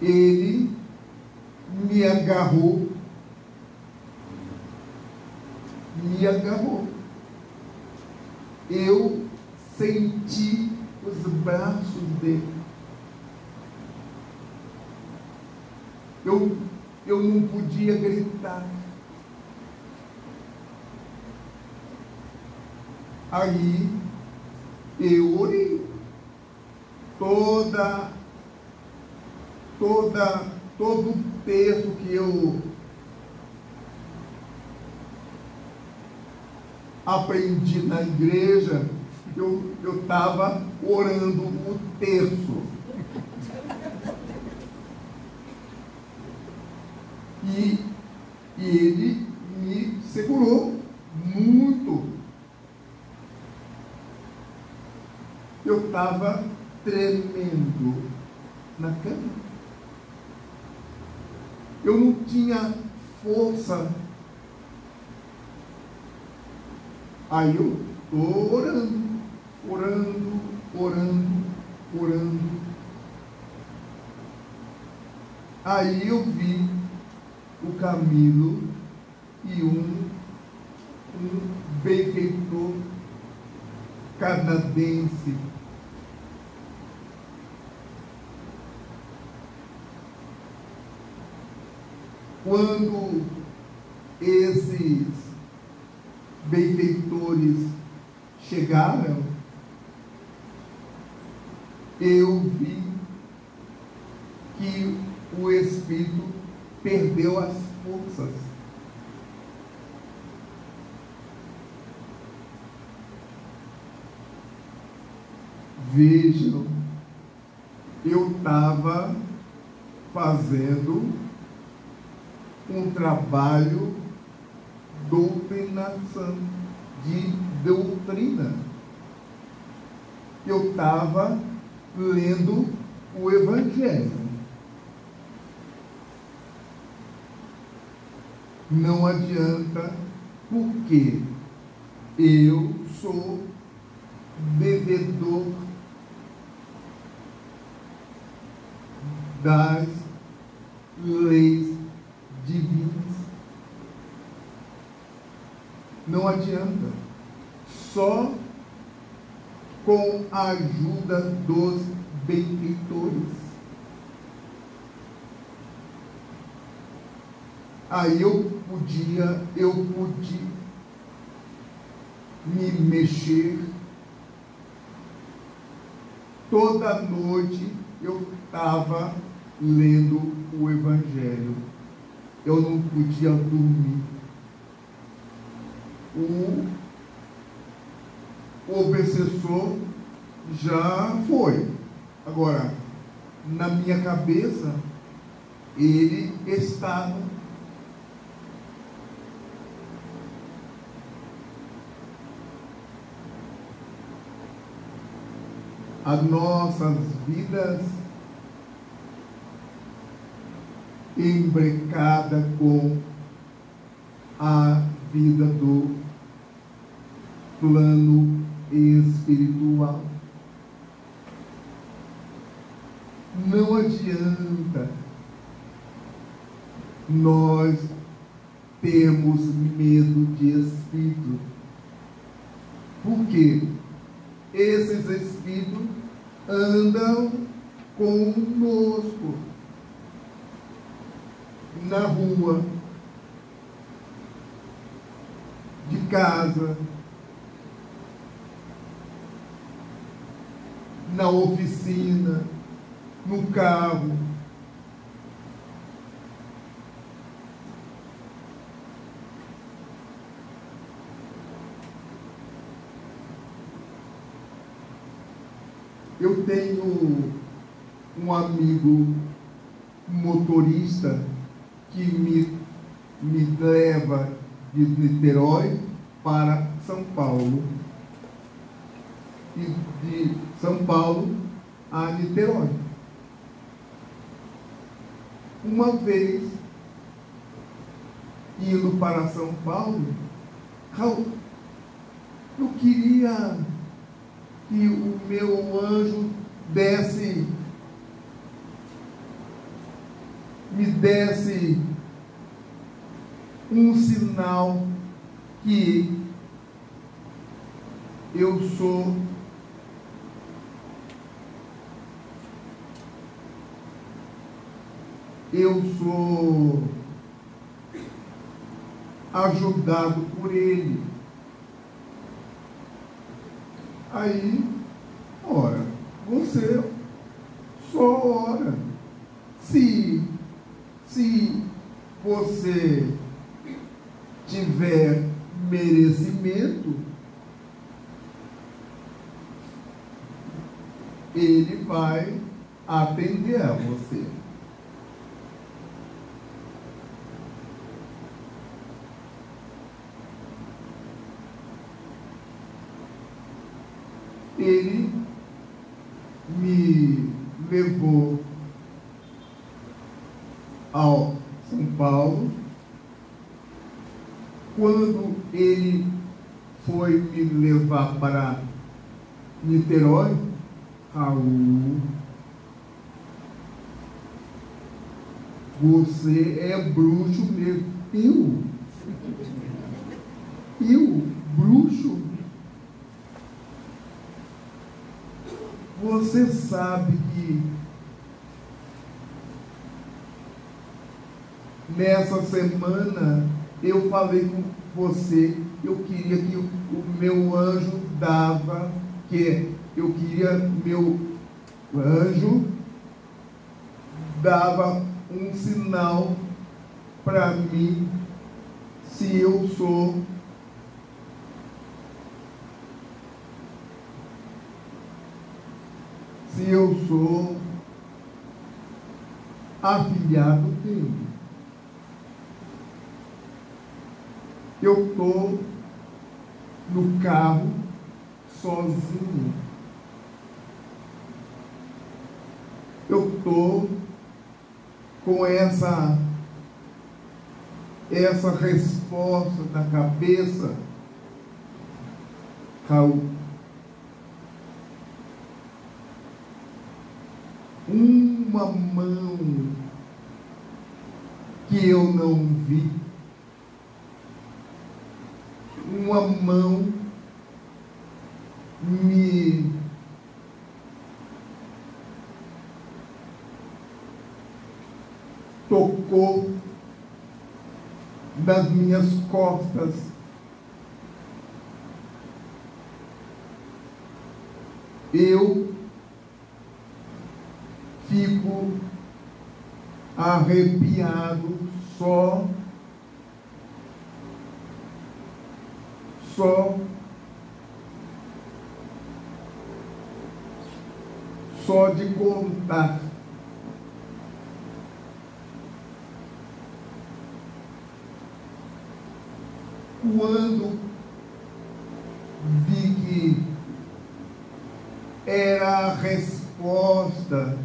Ele me agarrou. Eu senti os braços dele. Eu não podia gritar. Aí eu orei. Todo o texto que eu aprendi na igreja, eu estava orando o terço. E ele me segurou muito. Eu estava tremendo na cama. Eu não tinha força. Aí eu estou orando. Aí eu vi o Camilo e um benfeitor canadense. Quando esses benfeitores chegaram, eu vi que o espírito perdeu as forças. Vejam, eu estava fazendo um trabalho de doutrina. Eu estava lendo o Evangelho. Não adianta, porque eu sou devedor das leis divinas. Não adianta. Só com a ajuda dos benfeitores. Aí eu pude me mexer. Toda noite eu estava lendo o Evangelho. Eu não podia dormir. O obsessor já foi. Agora, na minha cabeça, ele estava. As nossas vidas embrecada com a vida do plano espiritual. Não adianta nós termos medo de espírito, porque esses espíritos andam conosco na rua, de casa, na oficina, no carro. Eu tenho um amigo motorista que me leva de Niterói para São Paulo e de São Paulo a Niterói. Uma vez indo para São Paulo, eu queria que o meu anjo me desse um sinal que eu sou ajudado por ele. Aí, ora, você só ora. Se você tiver merecimento, ele vai atender a você. Ele me levou ao São Paulo. Quando ele foi me levar para Niterói, Raul, você é bruxo mesmo. Eu, bruxo? Você sabe que nessa semana eu falei com você, eu queria que o meu anjo meu anjo dava um sinal para mim se eu sou afilhado dele. Eu estou no carro sozinho. Eu estou com essa resposta na cabeça, Raul. Uma mão que eu não vi, uma mão me tocou nas minhas costas. Eu fico arrepiado só de contar. Quando vi que era a resposta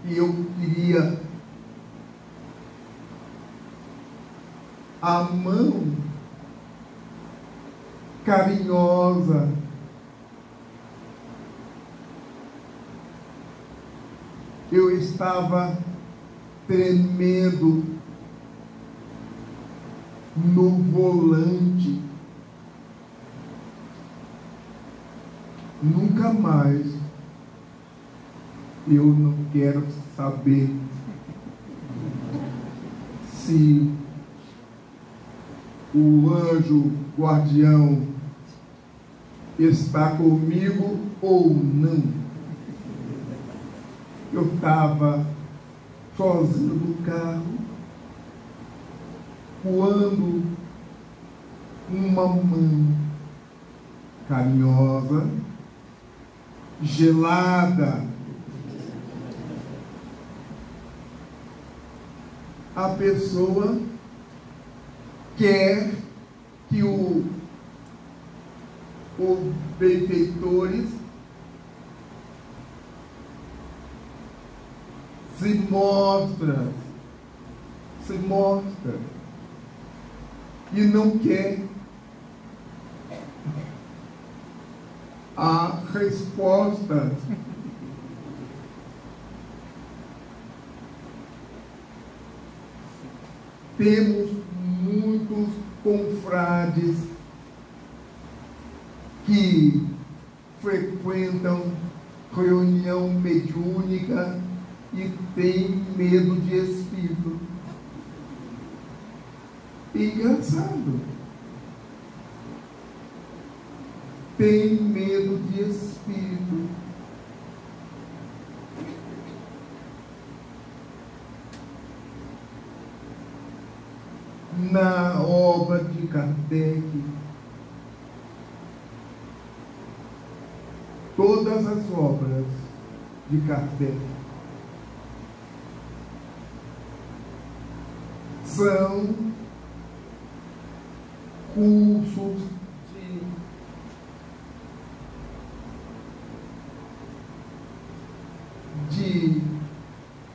que eu queria, a mão carinhosa, eu estava tremendo no volante. nunca mais eu não quero saber se o anjo guardião está comigo ou não. Eu estava sozinho no carro, quando uma mão carinhosa, gelada, a pessoa quer que os benfeitores se mostra e não quer a resposta. Temos muitos confrades que frequentam reunião mediúnica e têm medo de espírito. Engraçado. Tem medo de espírito. Na obra de Kardec, todas as obras de Kardec são cursos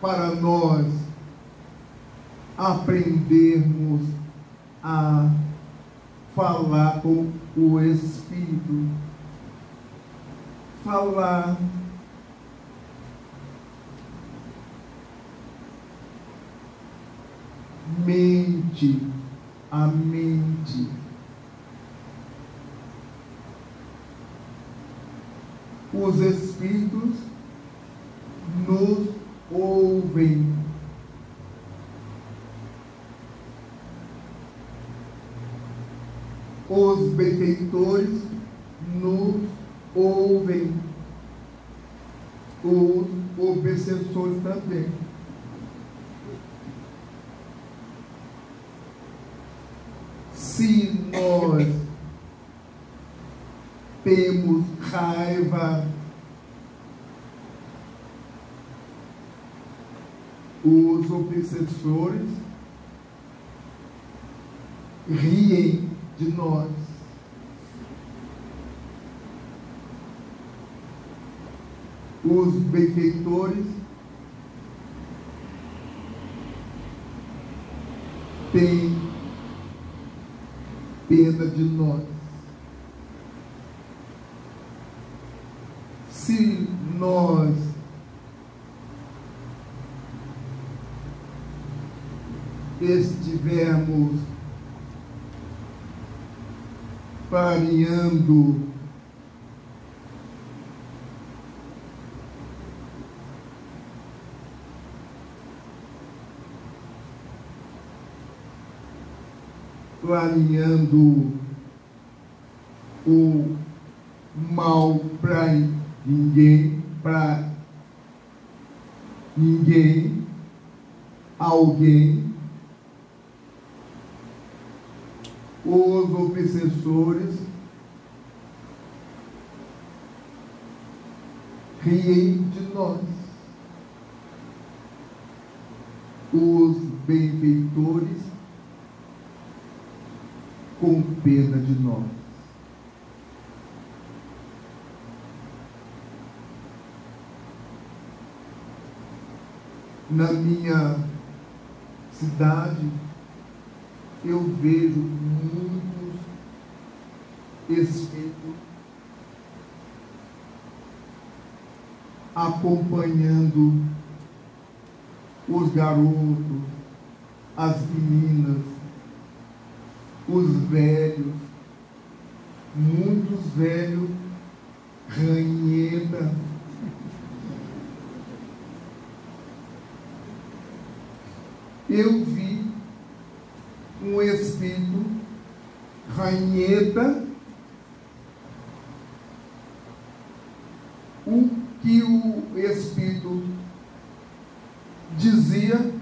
para nós aprendermos a falar com o Espírito, falar mente a mente. Os Espíritos nos ouvem. Os benfeitores nos ouvem. Os obsessores também. Se nós temos raiva, os obsessores riem de nós. Os benfeitores têm pena de nós. Se nós estivermos variando o mal para ninguém, alguém, os obsessores riem de nós. Os benfeitores com pena de nós. Na minha cidade, eu vejo muitos espíritos acompanhando os garotos, as meninas, os velhos, muitos velhos ranheta. Eu vi um espírito ranheta. O que o espírito dizia,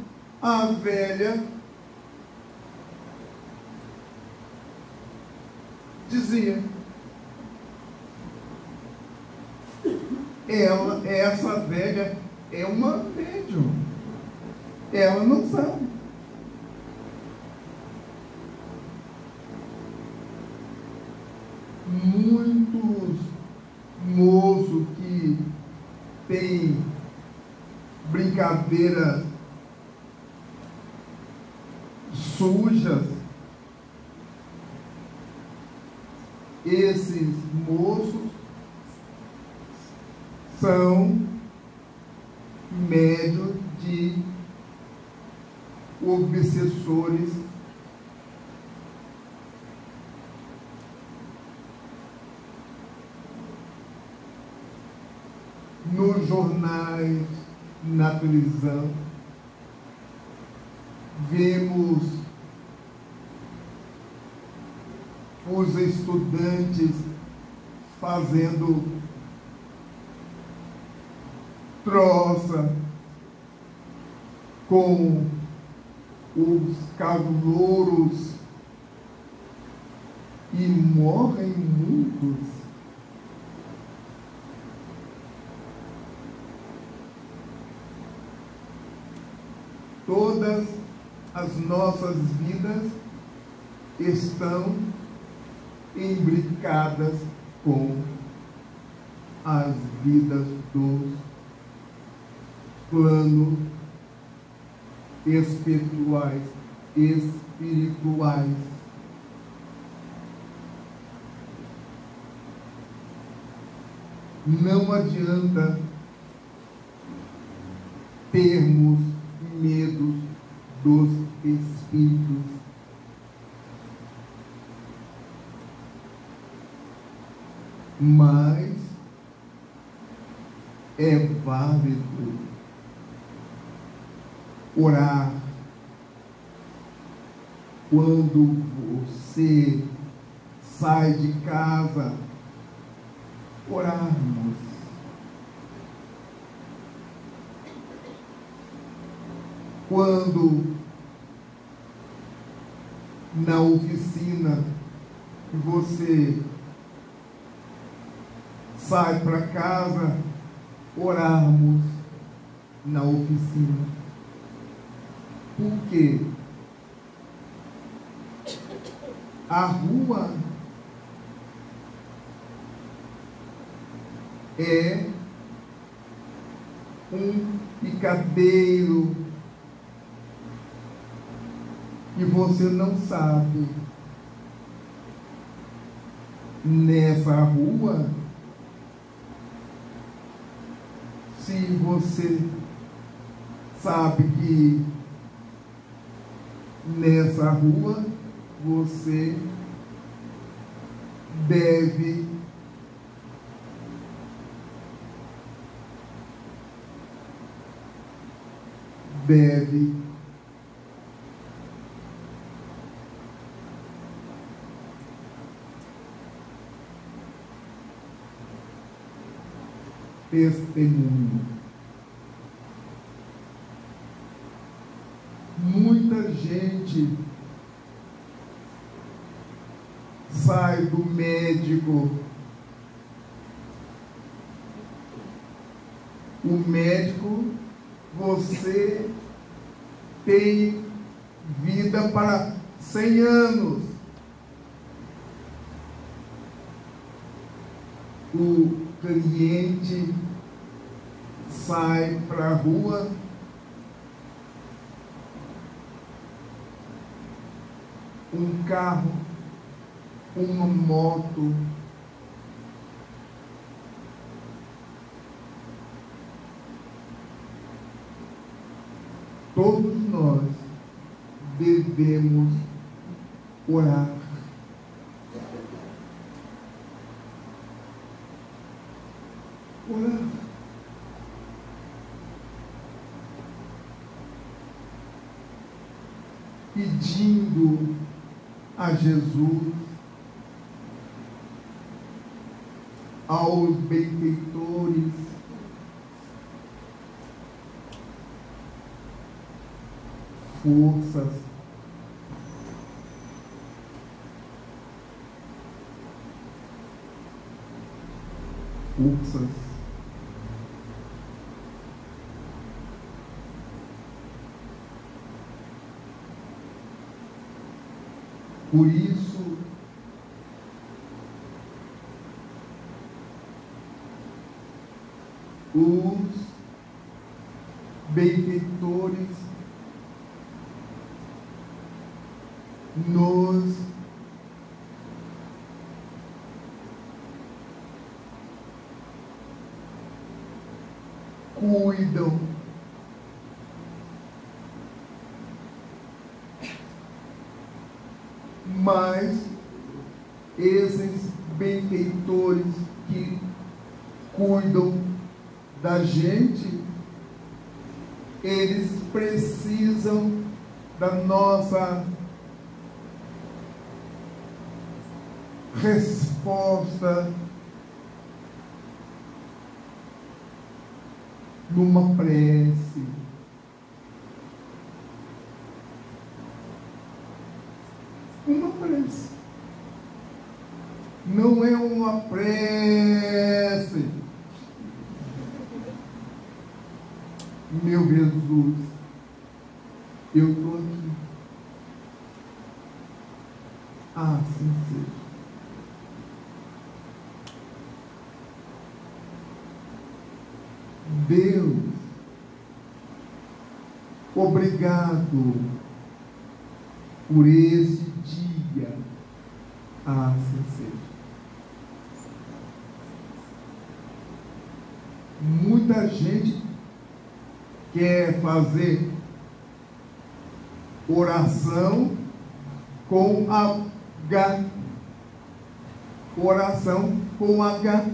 a velha dizia. Essa velha é uma médium. Ela não sabe. Muitos moços que têm brincadeiras sujas, esses moços são médios de obsessores nos jornais, na televisão. Vemos os estudantes fazendo troça com os calouros e morrem muitos. Todas as nossas vidas estão imbricadas com as vidas dos planos espirituais. Não adianta termos medo dos espíritos. Mas é válido orar quando você sai de casa. Orarmos. Quando na oficina você sai para casa, orarmos na oficina. Por quê? A rua é um picadeiro e você não sabe. Nessa rua, se você sabe que nessa rua você deve testemunho. Muita gente sai do médico. O médico, você tem vida para 100 anos. O cliente sai para a rua, um carro, uma moto, todos nós devemos orar. agora, pedindo a Jesus, aos benfeitores, forças, por isso, os benfeitores nos cuidam, mas esses benfeitores que cuidam da gente, eles precisam da nossa resposta numa prece. Uma prece. Não é uma prece. Meu Jesus, eu estou aqui. Assim seja. Deus, obrigado por esse dia. Assim seja. Muita gente quer fazer oração com H. Oração com H.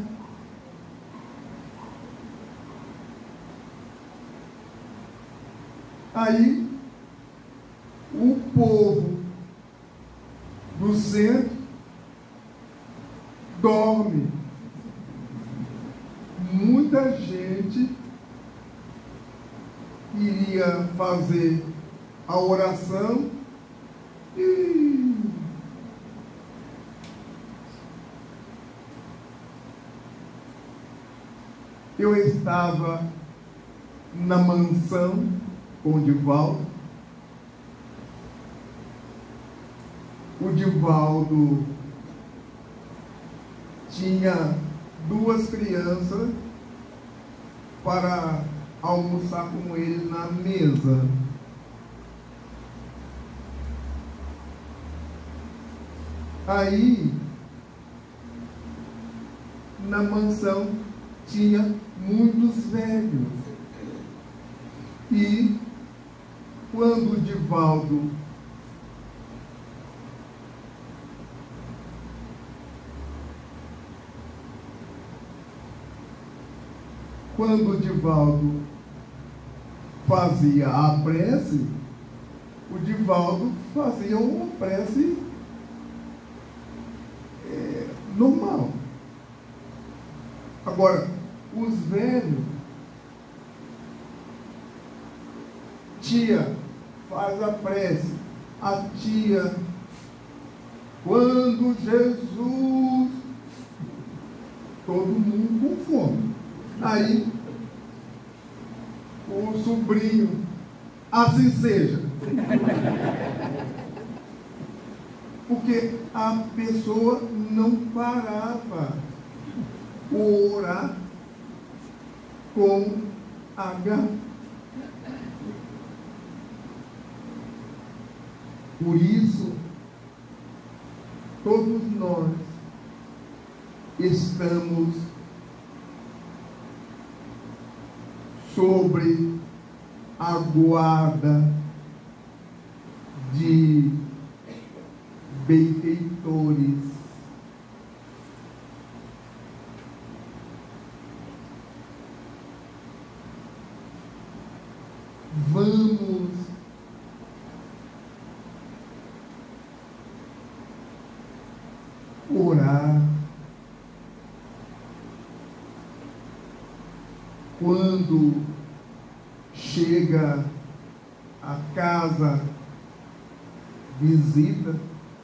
Aí, o povo do centro dorme. Muita gente iria fazer a oração e eu estava na mansão com o Divaldo. O Divaldo tinha 2 crianças para almoçar com ele na mesa. Aí, na mansão, tinha muitos velhos. E, quando o Divaldo fazia a prece, o Divaldo fazia uma prece normal. Agora, os velhos, tia faz a prece, a tia, quando Jesus, todo mundo com fome. Aí, o sobrinho, assim seja. Porque a pessoa não parava orar com H. Por isso, todos nós estamos sobre a guarda de benfeitores. vamos orar quando chega a casa, visita,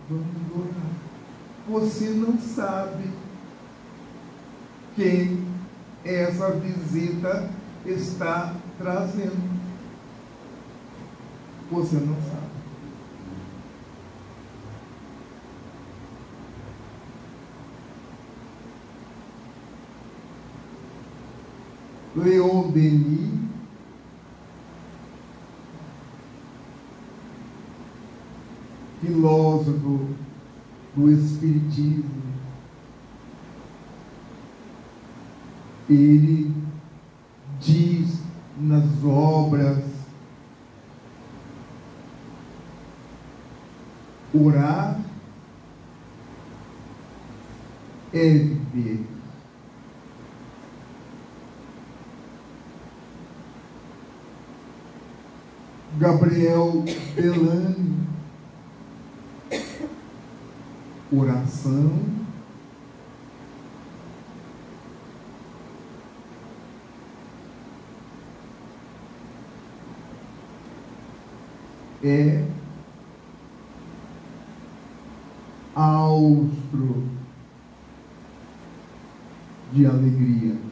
vamos orar. Você não sabe quem essa visita está trazendo. Você não sabe. Leon Denis, filósofo do Espiritismo, ele diz nas obras: orar é viver. Gabriel Delane, oração é austro de alegria.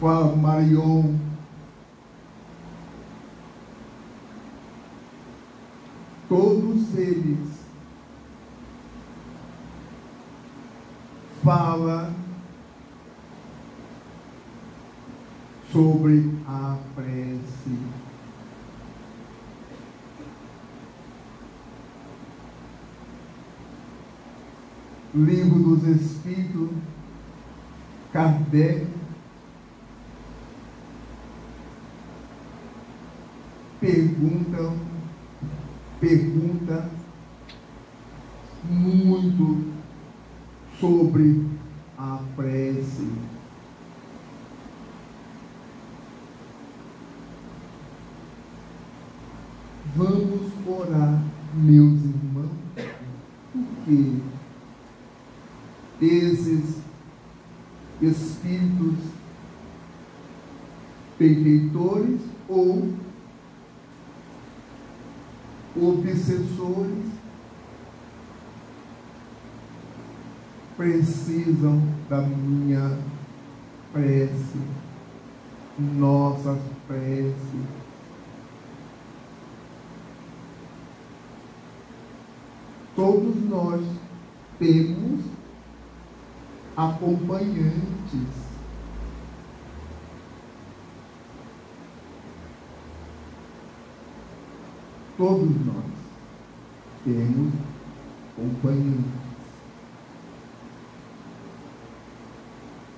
Fala Marion, todos eles falam sobre a prece. Livro dos Espíritos, Kardec pergunta muito sobre a prece. Vamos orar, meus irmãos, porque esses espíritos benfeitores ou obsessores precisam da minha prece, nossas preces. Todos nós temos acompanhantes. Todos nós temos acompanhantes.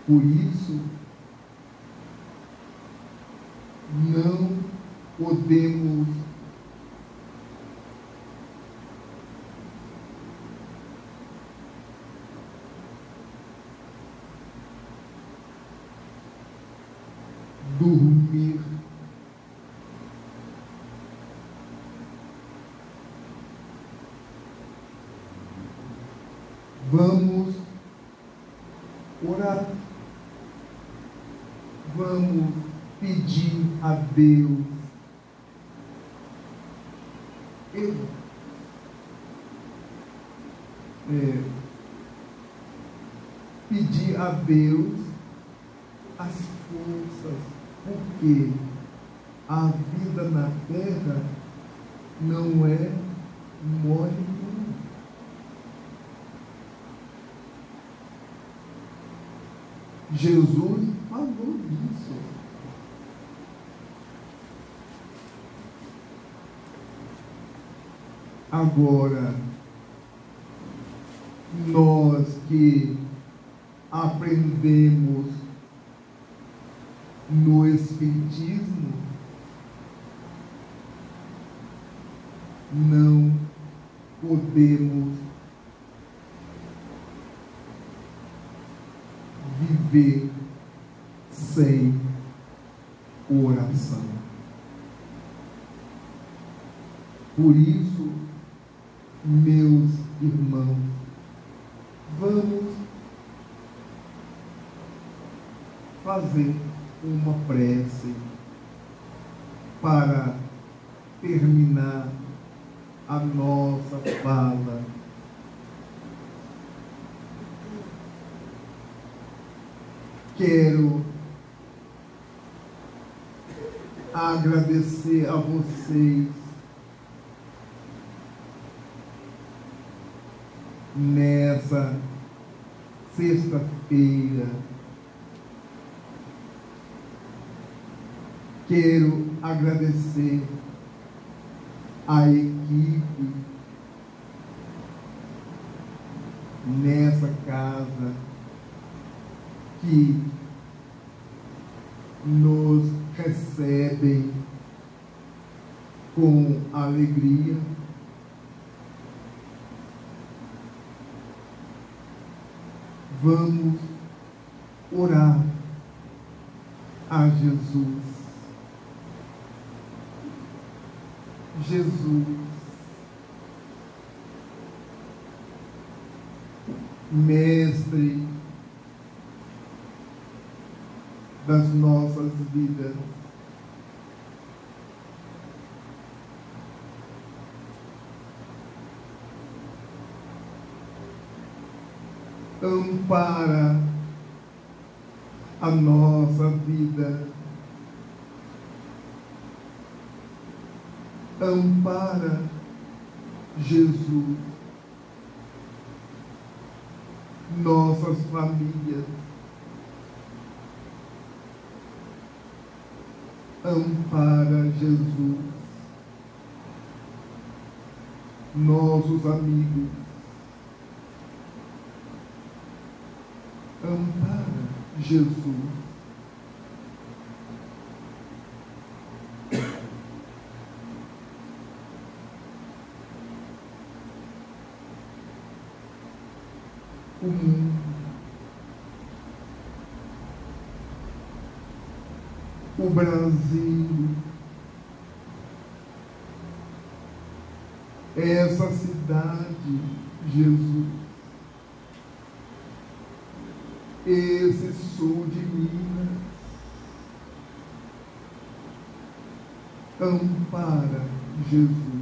Por isso, não podemos dormir. Vamos orar. Vamos pedir a Deus. Pedir a Deus as forças, porque a vida na terra não é mole. Jesus falou isso. Agora, nós que aprendemos no Espiritismo, não podemos viver sem oração. Por isso, meus irmãos, vamos fazer uma prece para terminar a nossa fala. Quero agradecer a vocês nessa sexta-feira. Quero agradecer a equipe nessa casa que nos recebem com alegria. Vamos orar a Jesus. Jesus, Mestre das nossas vidas, ampara a nossa vida, ampara Jesus, nossas famílias, ampara Jesus, nossos amigos, ampara Jesus. O mundo, o Brasil, essa cidade, Jesus, esse sul de Minas, ampara Jesus.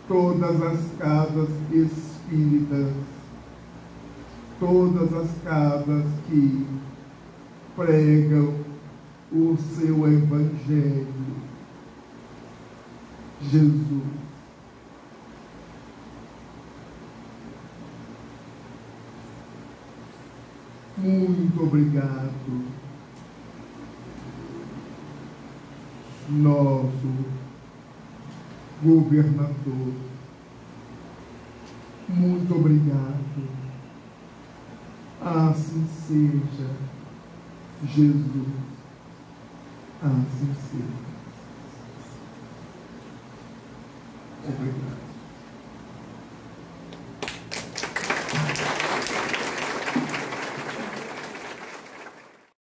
Todas as casas espíritas, todas as casas que pregam o seu Evangelho, Jesus, muito obrigado, nosso governador, muito obrigado. Assim seja, Jesus, assim seja. Obrigado.